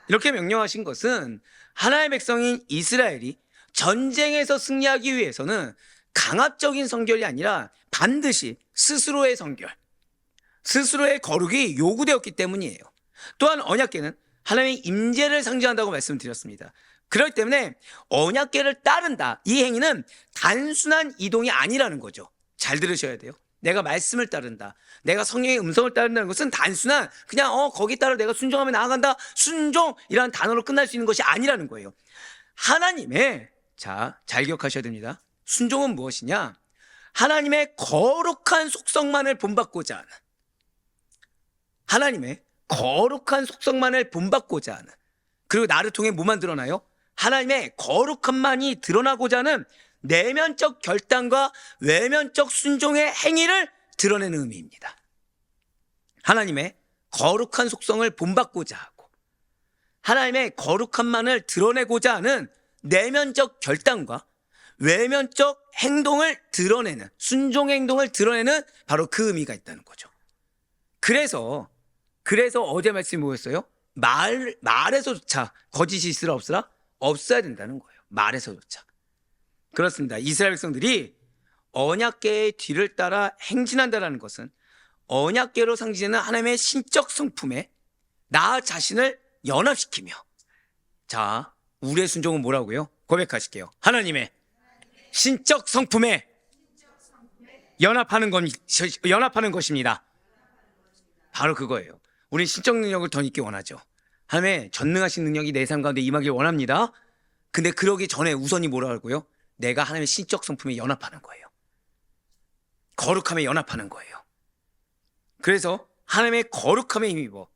이렇게 명령하신 것은 하나님의 백성인 이스라엘이 전쟁에서 승리하기 위해서는 강압적인 성결이 아니라 반드시 스스로의 성결, 스스로의 거룩이 요구되었기 때문이에요. 또한 언약궤는 하나님의 임재를 상징한다고 말씀드렸습니다. 그렇기 때문에 언약궤를 따른다. 이 행위는 단순한 이동이 아니라는 거죠. 잘 들으셔야 돼요. 내가 말씀을 따른다, 내가 성령의 음성을 따른다는 것은 단순한 그냥 거기 따라 내가 순종하며 나아간다, 순종이라는 단어로 끝날 수 있는 것이 아니라는 거예요. 하나님의, 자, 잘 기억하셔야 됩니다. 순종은 무엇이냐? 하나님의 거룩한 속성만을 본받고자 하는, 하나님의 거룩한 속성만을 본받고자 하는, 그리고 나를 통해 뭐만 드러나요? 하나님의 거룩함만이 드러나고자 하는 내면적 결단과 외면적 순종의 행위를 드러내는 의미입니다. 하나님의 거룩한 속성을 본받고자 하고 하나님의 거룩함만을 드러내고자 하는 내면적 결단과 외면적 행동을 드러내는, 순종의 행동을 드러내는 바로 그 의미가 있다는 거죠. 그래서 어제 말씀이 뭐였어요? 말에서조차 거짓이 있으라 없으라? 없어야 된다는 거예요. 말에서조차. 그렇습니다. 이스라엘 백성들이 언약궤의 뒤를 따라 행진한다는 것은 언약궤로 상징하는 하나님의 신적 성품에 나 자신을 연합시키며, 자, 우리의 순종은 뭐라고요? 고백하실게요. 하나님의 신적 성품에 연합하는 것입니다. 바로 그거예요. 우린 신적 능력을 더 있게 원하죠. 하나님의 전능하신 능력이 내 삶 가운데 임하길 원합니다. 근데 그러기 전에 우선이 뭐라고요? 내가 하나님의 신적 성품에 연합하는 거예요. 거룩함에 연합하는 거예요. 그래서 하나님의 거룩함에 힘입어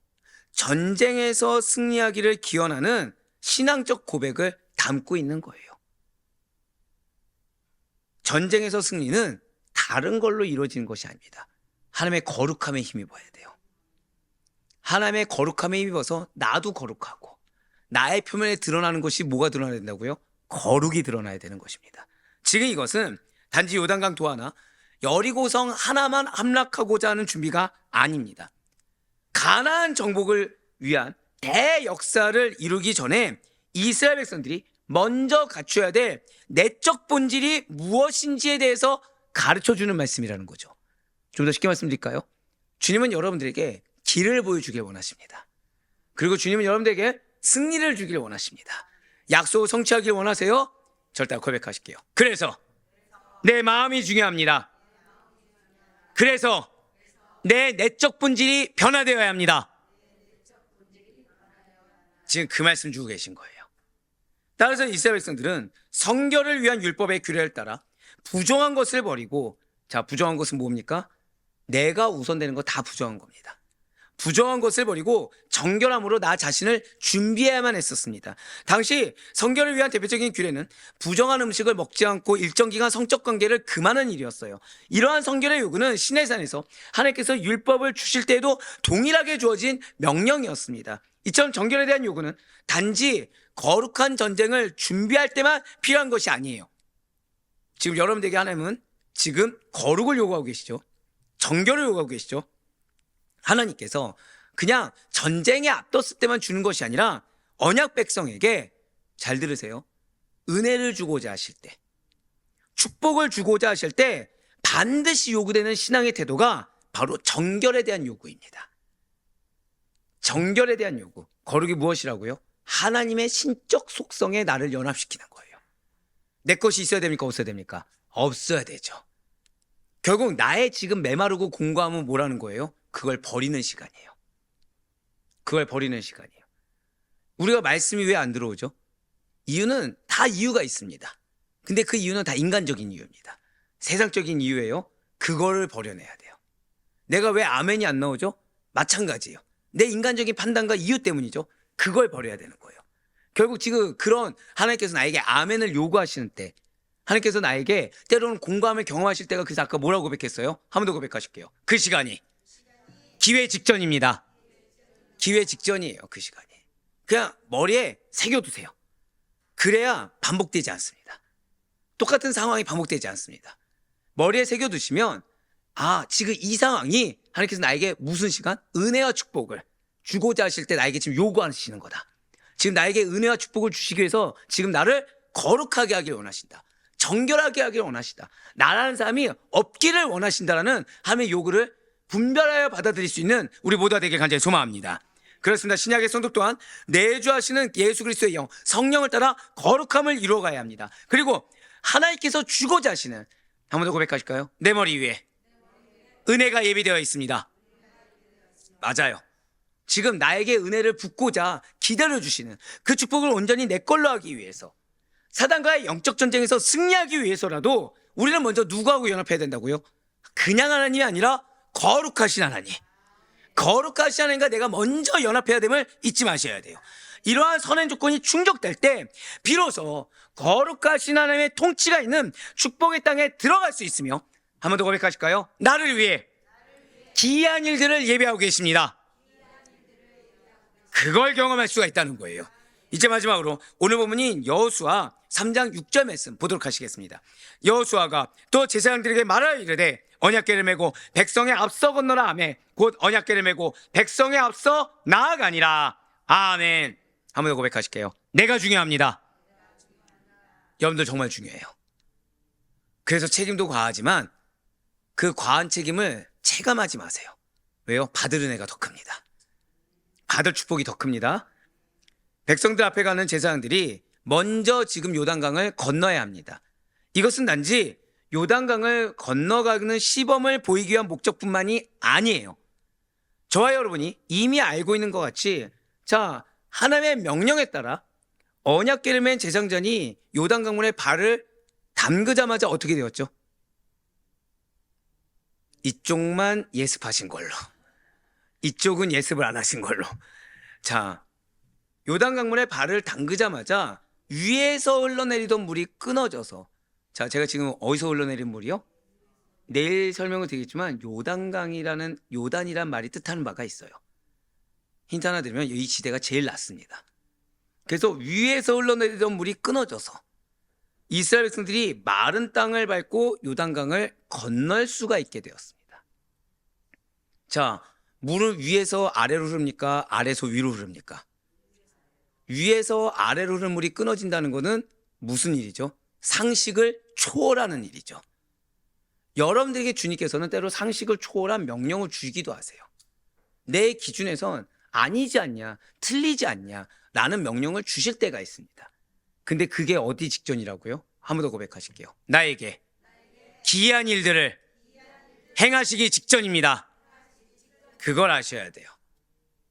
전쟁에서 승리하기를 기원하는 신앙적 고백을 담고 있는 거예요. 전쟁에서 승리는 다른 걸로 이루어지는 것이 아닙니다. 하나님의 거룩함에 힘입어야 돼요. 하나님의 거룩함에 힘입어서 나도 거룩하고 나의 표면에 드러나는 것이 뭐가 드러나야 된다고요? 거룩이 드러나야 되는 것입니다. 지금 이것은 단지 요단강 도하나 여리고성 하나만 함락하고자 하는 준비가 아닙니다. 가나안 정복을 위한 대역사를 이루기 전에 이스라엘 백성들이 먼저 갖춰야 될 내적 본질이 무엇인지에 대해서 가르쳐주는 말씀이라는 거죠. 좀 더 쉽게 말씀드릴까요? 주님은 여러분들에게 길을 보여주길 원하십니다. 그리고 주님은 여러분들에게 승리를 주길 원하십니다. 약속을 성취하길 원하세요? 절대 고백하실게요. 그래서 내 마음이 중요합니다. 그래서 내 내적 본질이 변화되어야 합니다. 지금 그 말씀 주고 계신 거예요. 따라서 이스라엘 백성들은 성결을 위한 율법의 규례를 따라 부정한 것을 버리고, 자, 부정한 것은 뭡니까? 내가 우선되는 거 다 부정한 겁니다. 부정한 것을 버리고 정결함으로 나 자신을 준비해야만 했었습니다. 당시 성결을 위한 대표적인 규례는 부정한 음식을 먹지 않고 일정 기간 성적 관계를 금하는 일이었어요. 이러한 성결의 요구는 시내산에서 하나님께서 율법을 주실 때에도 동일하게 주어진 명령이었습니다. 이처럼 정결에 대한 요구는 단지 거룩한 전쟁을 준비할 때만 필요한 것이 아니에요. 지금 여러분들에게 하나님은 지금 거룩을 요구하고 계시죠. 정결을 요구하고 계시죠. 하나님께서 그냥 전쟁에 앞뒀을 때만 주는 것이 아니라 언약 백성에게, 잘 들으세요, 은혜를 주고자 하실 때, 축복을 주고자 하실 때 반드시 요구되는 신앙의 태도가 바로 정결에 대한 요구입니다. 정결에 대한 요구. 거룩이 무엇이라고요? 하나님의 신적 속성에 나를 연합시키는 거예요. 내 것이 있어야 됩니까? 없어야 됩니까? 없어야 되죠. 결국 나의 지금 메마르고 공고함은 뭐라는 거예요? 그걸 버리는 시간이에요. 그걸 버리는 시간이에요. 우리가 말씀이 왜 안 들어오죠? 이유는 다 이유가 있습니다. 근데 그 이유는 다 인간적인 이유입니다. 세상적인 이유예요. 그거를 버려내야 돼요. 내가 왜 아멘이 안 나오죠? 마찬가지예요. 내 인간적인 판단과 이유 때문이죠. 그걸 버려야 되는 거예요. 결국 지금 그런 하나님께서 나에게 아멘을 요구하시는 때, 하나님께서 나에게 때로는 공감을 경험하실 때가, 그래서 아까 뭐라고 고백했어요? 한 번 더 고백하실게요. 그 시간이 기회 직전입니다. 기회 직전이에요. 그 시간이. 그냥 머리에 새겨두세요. 그래야 반복되지 않습니다. 똑같은 상황이 반복되지 않습니다. 머리에 새겨두시면, 아, 지금 이 상황이 하나님께서 나에게 무슨 시간? 은혜와 축복을 주고자 하실 때 나에게 지금 요구하시는 거다. 지금 나에게 은혜와 축복을 주시기 위해서 지금 나를 거룩하게 하길 원하신다. 정결하게 하길 원하시다. 나라는 사람이 없기를 원하신다라는 하나님의 요구를 분별하여 받아들일 수 있는 우리 모두가 되길 간절히 소망합니다. 그렇습니다. 신약의 성도 또한 내주하시는 예수 그리스도의 영, 성령을 따라 거룩함을 이루어가야 합니다. 그리고 하나님께서 주고자 하시는, 한 번 더 고백하실까요? 내 머리 위에 은혜가 예비되어 있습니다. 맞아요. 지금 나에게 은혜를 붓고자 기다려주시는 그 축복을 온전히 내 걸로 하기 위해서, 사단과의 영적 전쟁에서 승리하기 위해서라도 우리는 먼저 누구하고 연합해야 된다고요? 그냥 하나님이 아니라 거룩하신 하나님. 거룩하신 하나님과 내가 먼저 연합해야 됨을 잊지 마셔야 돼요. 이러한 선행 조건이 충족될 때 비로소 거룩하신 하나님의 통치가 있는 축복의 땅에 들어갈 수 있으며, 한 번 더 고백하실까요? 나를 위해 기이한 일들을 예비하고 계십니다. 그걸 경험할 수가 있다는 거예요. 이제 마지막으로 오늘 본문인 여호수아 3장 6절 말씀 보도록 하시겠습니다. 여호수아가 또 제사장들에게 말하여 이르되 언약궤를 메고 백성의 앞서 건너라 하며 곧 언약궤를 메고 백성의 앞서 나아가니라. 아멘. 한번 더 고백하실게요. 내가 중요합니다. 여러분들 정말 중요해요. 그래서 책임도 과하지만 그 과한 책임을 체감하지 마세요. 왜요? 받을 은혜가 더 큽니다. 받을 축복이 더 큽니다. 백성들 앞에 가는 제사장들이 먼저 지금 요단강을 건너야 합니다. 이것은 단지 요단강을 건너가는 시범을 보이기 위한 목적뿐만이 아니에요. 저와 여러분이 이미 알고 있는 것 같이, 자, 하나님의 명령에 따라 언약궤를 맨 제사장전이 요단강물에 발을 담그자마자 어떻게 되었죠? 이쪽만 예습하신 걸로, 이쪽은 예습을 안 하신 걸로. 자, 요단강물에 발을 담그자마자 위에서 흘러내리던 물이 끊어져서, 자, 제가 지금 어디서 흘러내린 물이요? 내일 설명을 드리겠지만 요단이란 말이 뜻하는 바가 있어요. 힌트 하나 드리면 이 시대가 제일 낫습니다. 그래서 위에서 흘러내리던 물이 끊어져서 이스라엘 백성들이 마른 땅을 밟고 요단강을 건널 수가 있게 되었습니다. 자, 물은 위에서 아래로 흐릅니까? 아래에서 위로 흐릅니까? 위에서 아래로 흐르는 물이 끊어진다는 것은 무슨 일이죠? 상식을 초월하는 일이죠. 여러분들에게 주님께서는 때로 상식을 초월한 명령을 주기도 하세요. 내 기준에선 아니지 않냐, 틀리지 않냐 라는 명령을 주실 때가 있습니다. 근데 그게 어디 직전이라고요? 한 번 더 고백하실게요. 나에게 기이한 일들을 행하시기 직전입니다. 그걸 아셔야 돼요.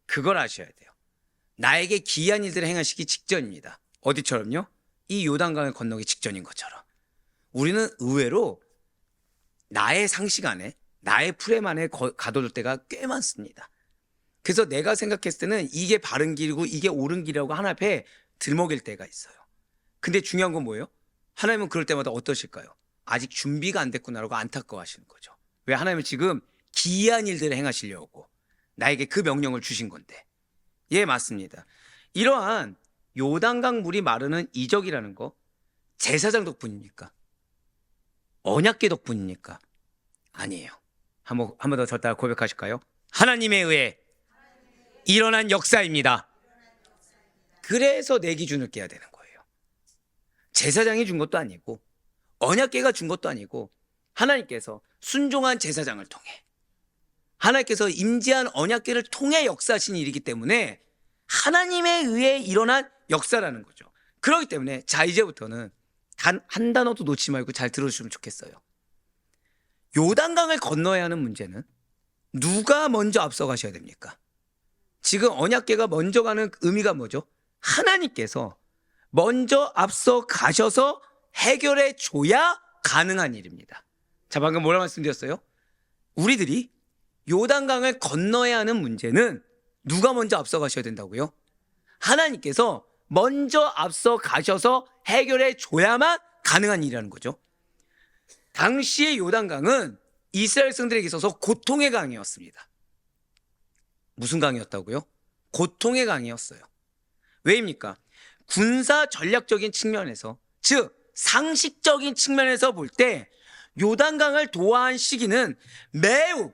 그걸 아셔야 돼요. 나에게 기이한 일들을 행하시기 직전입니다. 어디처럼요? 이 요단강을 건너기 직전인 것처럼. 우리는 의외로 나의 상식 안에, 나의 프레임 안에 가둬둘 때가 꽤 많습니다. 그래서 내가 생각했을 때는 이게 바른 길이고 이게 옳은 길이라고 하나 앞에 들먹일 때가 있어요. 근데 중요한 건 뭐예요? 하나님은 그럴 때마다 어떠실까요? 아직 준비가 안 됐구나라고 안타까워하시는 거죠. 왜? 하나님은 지금 기이한 일들을 행하시려고 나에게 그 명령을 주신 건데. 예, 맞습니다. 이러한 요단강 물이 마르는 이적이라는 거 제사장 덕분입니까? 언약궤 덕분입니까? 아니에요. 한 번 더 졌다가 고백하실까요? 하나님에 의해 일어난 역사입니다. 그래서 내 기준을 깨야 되는 거예요. 제사장이 준 것도 아니고 언약궤가 준 것도 아니고 하나님께서 순종한 제사장을 통해, 하나님께서 임재한 언약궤를 통해 역사하신 일이기 때문에 하나님에 의해 일어난 역사라는 거죠. 그렇기 때문에 자, 이제부터는 단 한 단어도 놓지 말고 잘 들어주시면 좋겠어요. 요단강을 건너야 하는 문제는 누가 먼저 앞서 가셔야 됩니까? 지금 언약궤가 먼저 가는 의미가 뭐죠? 하나님께서 먼저 앞서 가셔서 해결해 줘야 가능한 일입니다. 자, 방금 뭐라 말씀드렸어요? 우리들이 요단강을 건너야 하는 문제는 누가 먼저 앞서 가셔야 된다고요? 하나님께서 먼저 앞서 가셔서 해결해 줘야만 가능한 일이라는 거죠. 당시의 요단강은 이스라엘 백성들에게 있어서 고통의 강이었습니다. 무슨 강이었다고요? 고통의 강이었어요. 왜입니까? 군사 전략적인 측면에서, 즉 상식적인 측면에서 볼 때 요단강을 도하한 시기는 매우,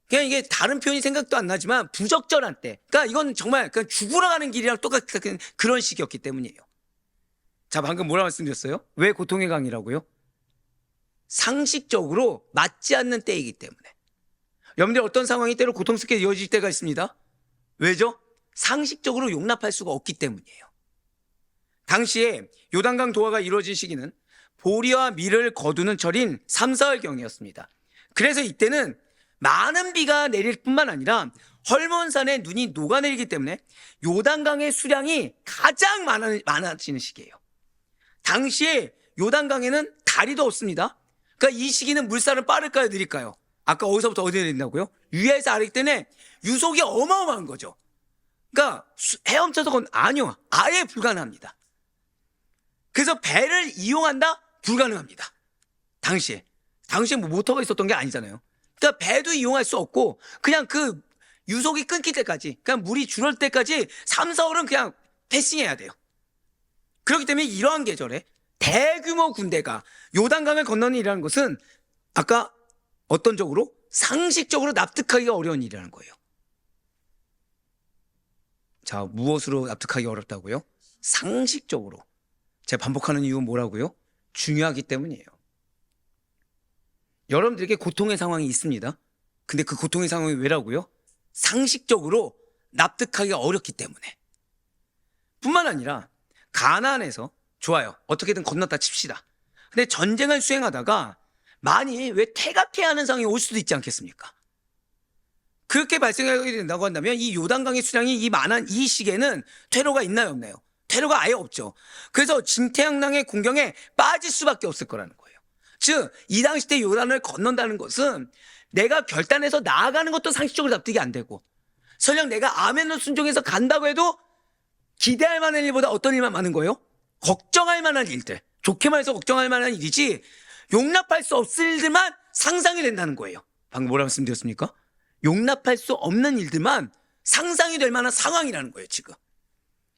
그냥 이게 다른 표현이 생각도 안 나지만 부적절한 때, 그러니까 이건 정말 그냥 죽으러 가는 길이랑 똑같은 그런 시기였기 때문이에요. 자, 방금 뭐라 말씀드렸어요? 왜 고통의 강이라고요? 상식적으로 맞지 않는 때이기 때문에. 여러분들 어떤 상황이 때로 고통스럽게 이어질 때가 있습니다. 왜죠? 상식적으로 용납할 수가 없기 때문이에요. 당시에 요단강 도하가 이루어진 시기는 보리와 밀을 거두는 철인 3, 4월경이었습니다. 그래서 이때는 많은 비가 내릴 뿐만 아니라 헐몬산에 눈이 녹아내리기 때문에 요단강의 수량이 가장 많아지는 시기예요. 당시에 요단강에는 다리도 없습니다. 그러니까 이 시기는 물살은 빠를까요, 느릴까요? 아까 어디서부터 어디 내린다고요? 위에서 아래기 때문에 유속이 어마어마한 거죠. 그러니까 헤엄쳐서 아니요, 아예 불가능합니다. 그래서 배를 이용한다? 불가능합니다. 당시에 뭐 모터가 있었던 게 아니잖아요. 그러니까 배도 이용할 수 없고 그냥 그 유속이 끊길 때까지, 그냥 물이 줄을 때까지 3, 4월은 그냥 패싱해야 돼요. 그렇기 때문에 이러한 계절에 대규모 군대가 요단강을 건너는 일이라는 것은 아까 어떤 적으로 상식적으로 납득하기가 어려운 일이라는 거예요. 자, 무엇으로 납득하기 어렵다고요? 상식적으로. 제가 반복하는 이유는 뭐라고요? 중요하기 때문이에요. 여러분들에게 고통의 상황이 있습니다. 근데 그 고통의 상황이 왜라고요? 상식적으로 납득하기가 어렵기 때문에. 뿐만 아니라 가나안에서 좋아요, 어떻게든 건넜다 칩시다. 근데 전쟁을 수행하다가 많이 왜 퇴각해야 하는 상황이 올 수도 있지 않겠습니까? 그렇게 발생하게 된다고 한다면 이 요단강의 수량이 이 많은 이 시기에는 퇴로가 있나요, 없나요? 퇴로가 아예 없죠. 그래서 진태양낭의 공경에 빠질 수밖에 없을 거라는 거예요. 즉, 이 당시 때 요단을 건넌다는 것은 내가 결단해서 나아가는 것도 상식적으로 납득이 안 되고, 설령 내가 아멘을 순종해서 간다고 해도 기대할 만한 일보다 어떤 일만 많은 거예요? 걱정할 만한 일들, 좋게 말해서 걱정할 만한 일이지 용납할 수 없을 일들만 상상이 된다는 거예요. 방금 뭐라 말씀드렸습니까? 용납할 수 없는 일들만 상상이 될 만한 상황이라는 거예요, 지금.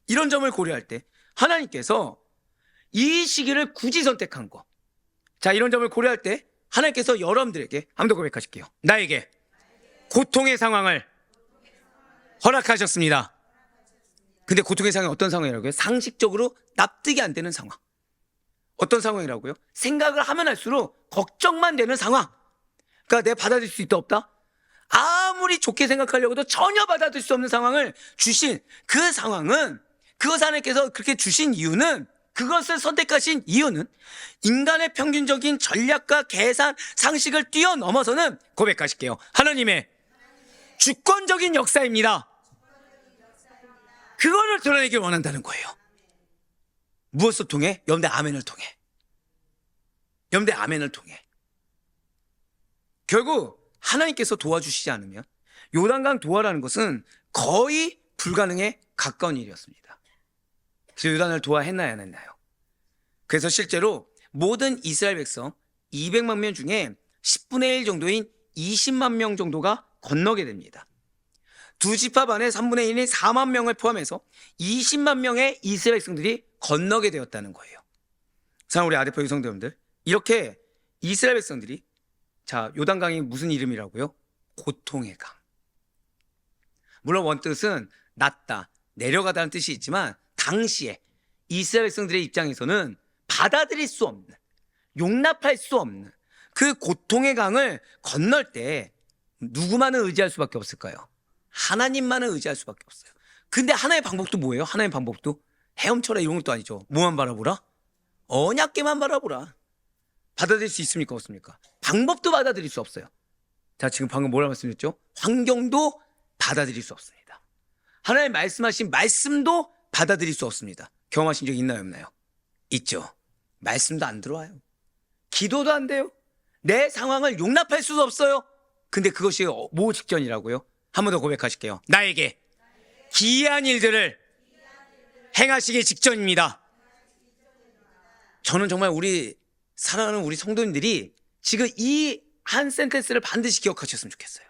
이런 점을 고려할 때 하나님께서 이 시기를 굳이 선택한 거. 자, 이런 점을 고려할 때 하나님께서 여러분들에게 한 번 더 고백하실게요. 나에게 고통의 상황을 허락하셨습니다. 근데 고통의 상황이 어떤 상황이라고요? 상식적으로 납득이 안 되는 상황. 어떤 상황이라고요? 생각을 하면 할수록 걱정만 되는 상황. 그러니까 내가 받아들일 수 있다 없다? 아무리 좋게 생각하려고도 전혀 받아들일 수 없는 상황을 주신 그 상황은, 그것 하나님께서 그렇게 주신 이유는, 그것을 선택하신 이유는 인간의 평균적인 전략과 계산, 상식을 뛰어넘어서는 고백하실게요. 하나님의 주권적인 역사입니다. 그거를 드러내길 원한다는 거예요. 무엇을 통해? 여러분들 아멘을 통해. 여러분들 아멘을 통해. 결국 하나님께서 도와주시지 않으면 요단강 도하라는 것은 거의 불가능에 가까운 일이었습니다. 그래서 요단을 도하했나요, 안 했나요? 그래서 실제로 모든 이스라엘 백성 200만 명 중에 10분의 1 정도인 20만 명 정도가 건너게 됩니다. 두 지파 반의 3분의 1인 4만 명을 포함해서 20만 명의 이스라엘 백성들이 건너게 되었다는 거예요. 사랑하는 우리 아데포 유성대원들, 이렇게 이스라엘 백성들이, 자, 요단강이 무슨 이름이라고요? 고통의 강. 물론 원뜻은 낮다, 내려가다는 뜻이 있지만 당시에 이스라엘 백성들의 입장에서는 받아들일 수 없는, 용납할 수 없는 그 고통의 강을 건널 때 누구만을 의지할 수밖에 없을까요? 하나님만을 의지할 수밖에 없어요. 근데 하나의 방법도 뭐예요? 하나의 방법도 헤엄쳐라 이런 것도 아니죠. 뭐만 바라보라? 언약궤만 바라보라. 받아들일 수 있습니까, 없습니까? 방법도 받아들일 수 없어요. 자, 지금 방금 뭐라 말씀드렸죠? 환경도 받아들일 수 없습니다. 하나님 말씀하신 말씀도 받아들일 수 없습니다. 경험하신 적 있나요, 없나요? 있죠. 말씀도 안 들어와요. 기도도 안 돼요. 내 상황을 용납할 수도 없어요. 근데 그것이 뭐 직전이라고요? 한 번 더 고백하실게요. 나에게 기이한 일들을 행하시기 직전입니다. 저는 정말 우리 사랑하는 우리 성도님들이 지금 이 한 센텐스를 반드시 기억하셨으면 좋겠어요.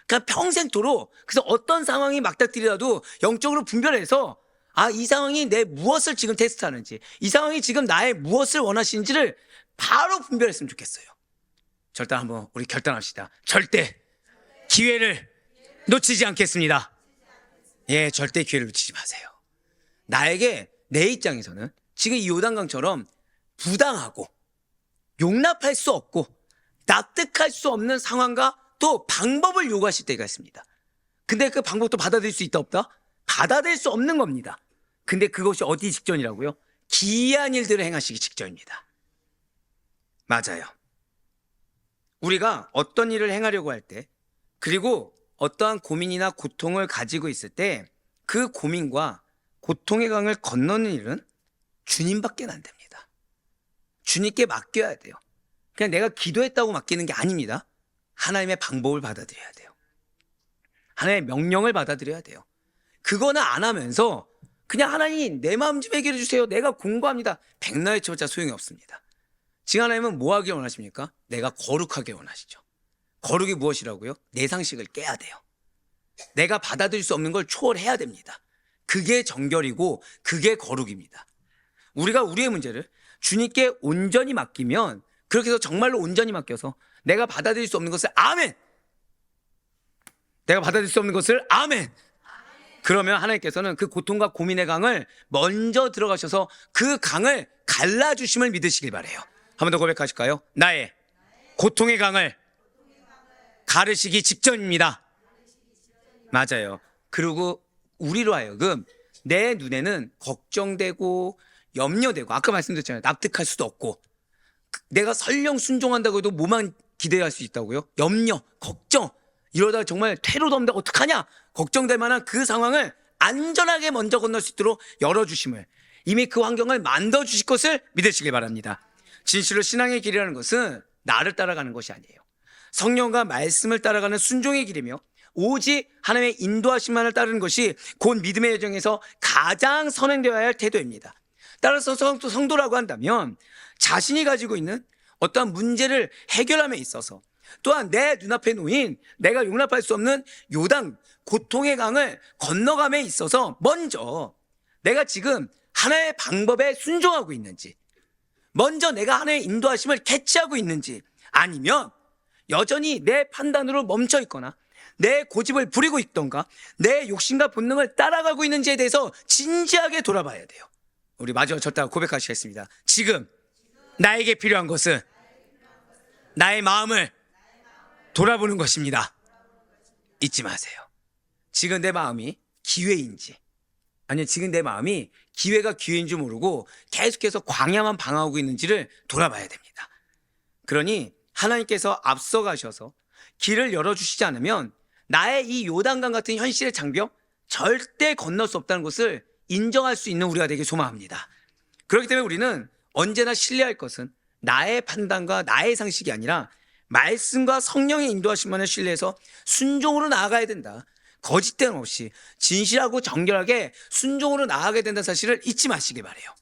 그러니까 평생토록, 그래서 어떤 상황이 막닥뜨리라도 영적으로 분별해서, 아, 이 상황이 내 무엇을 지금 테스트하는지, 이 상황이 지금 나의 무엇을 원하시는지를 바로 분별했으면 좋겠어요. 절대 한번 우리 결단합시다. 절대 기회를 놓치지 않겠습니다. 예, 절대 기회를 놓치지 마세요. 나에게, 내 입장에서는 지금 이 요단강처럼 부당하고 용납할 수 없고 납득할 수 없는 상황과 또 방법을 요구하실 때가 있습니다. 근데 그 방법도 받아들일 수 있다 없다? 받아들일 수 없는 겁니다. 근데 그것이 어디 직전이라고요? 기이한 일들을 행하시기 직전입니다. 맞아요. 우리가 어떤 일을 행하려고 할 때 그리고 어떠한 고민이나 고통을 가지고 있을 때 그 고민과 고통의 강을 건너는 일은 주님밖에 안 됩니다. 주님께 맡겨야 돼요. 그냥 내가 기도했다고 맡기는 게 아닙니다. 하나님의 방법을 받아들여야 돼요. 하나님의 명령을 받아들여야 돼요. 그거는 안 하면서 그냥 하나님 내 마음 좀 해결해 주세요. 내가 공부합니다. 백날 쳐봤자 소용이 없습니다. 지금 하나님은 뭐 하길 원하십니까? 내가 거룩하게 원하시죠. 거룩이 무엇이라고요? 내 상식을 깨야 돼요. 내가 받아들일 수 없는 걸 초월해야 됩니다. 그게 정결이고 그게 거룩입니다. 우리가 우리의 문제를 주님께 온전히 맡기면, 그렇게 해서 정말로 온전히 맡겨서 내가 받아들일 수 없는 것을 아멘! 내가 받아들일 수 없는 것을 아멘! 그러면 하나님께서는 그 고통과 고민의 강을 먼저 들어가셔서 그 강을 갈라주심을 믿으시길 바라요. 한 번 더 고백하실까요? 나의 고통의 강을 가르시기 직전입니다. 맞아요. 그리고 우리로 하여금 내 눈에는 걱정되고 염려되고, 아까 말씀드렸잖아요. 납득할 수도 없고, 내가 설령 순종한다고 해도 뭐만 기대할 수 있다고요? 염려, 걱정, 이러다 정말 퇴로도 없는데 어떡하냐 걱정될 만한 그 상황을 안전하게 먼저 건널 수 있도록 열어주심을, 이미 그 환경을 만들어주실 것을 믿으시길 바랍니다. 진실로 신앙의 길이라는 것은 나를 따라가는 것이 아니에요. 성령과 말씀을 따라가는 순종의 길이며, 오직 하나님의 인도하심만을 따르는 것이 곧 믿음의 여정에서 가장 선행되어야 할 태도입니다. 따라서 성도라고 한다면 자신이 가지고 있는 어떠한 문제를 해결함에 있어서, 또한 내 눈앞에 놓인 내가 용납할 수 없는 요단, 고통의 강을 건너감에 있어서 먼저 내가 지금 하나의 방법에 순종하고 있는지, 먼저 내가 하나의 인도하심을 캐치하고 있는지, 아니면 여전히 내 판단으로 멈춰 있거나 내 고집을 부리고 있던가 내 욕심과 본능을 따라가고 있는지에 대해서 진지하게 돌아봐야 돼요. 우리 마지막 절대 고백하시겠습니다. 지금 나에게 필요한 것은 나의 마음을 돌아보는 것입니다. 잊지 마세요. 지금 내 마음이 기회인지, 아니면 지금 내 마음이 기회가 기회인 줄 모르고 계속해서 광야만 방황하고 있는지를 돌아봐야 됩니다. 그러니 하나님께서 앞서가셔서 길을 열어주시지 않으면 나의 이 요단강 같은 현실의 장벽 절대 건널 수 없다는 것을 인정할 수 있는 우리가 되길 소망합니다. 그렇기 때문에 우리는 언제나 신뢰할 것은 나의 판단과 나의 상식이 아니라 말씀과 성령의 인도하심만을 신뢰해서 순종으로 나아가야 된다. 거짓됨 없이 진실하고 정결하게 순종으로 나아가야 된다는 사실을 잊지 마시길 바라요.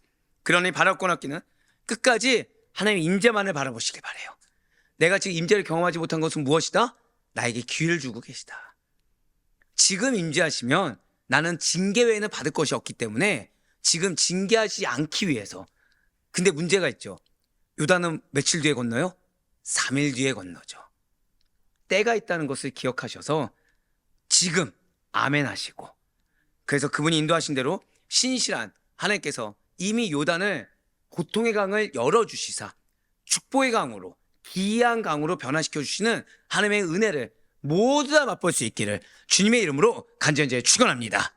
그러니 바랄 권합기는 끝까지 하나님의 임재만을 바라보시길 바라요. 내가 지금 임재를 경험하지 못한 것은 무엇이다? 나에게 기회를 주고 계시다. 지금 임재하시면 나는 징계 외에는 받을 것이 없기 때문에 지금 징계하지 않기 위해서. 근데 문제가 있죠. 요단은 며칠 뒤에 건너요? 3일 뒤에 건너죠. 때가 있다는 것을 기억하셔서 지금 아멘 하시고, 그래서 그분이 인도하신 대로 신실한 하나님께서 이미 요단을 고통의 강을 열어주시사 축복의 강으로, 기이한 강으로 변화시켜 주시는 하나님의 은혜를 모두 다 맛볼 수 있기를 주님의 이름으로 간절히 축원합니다.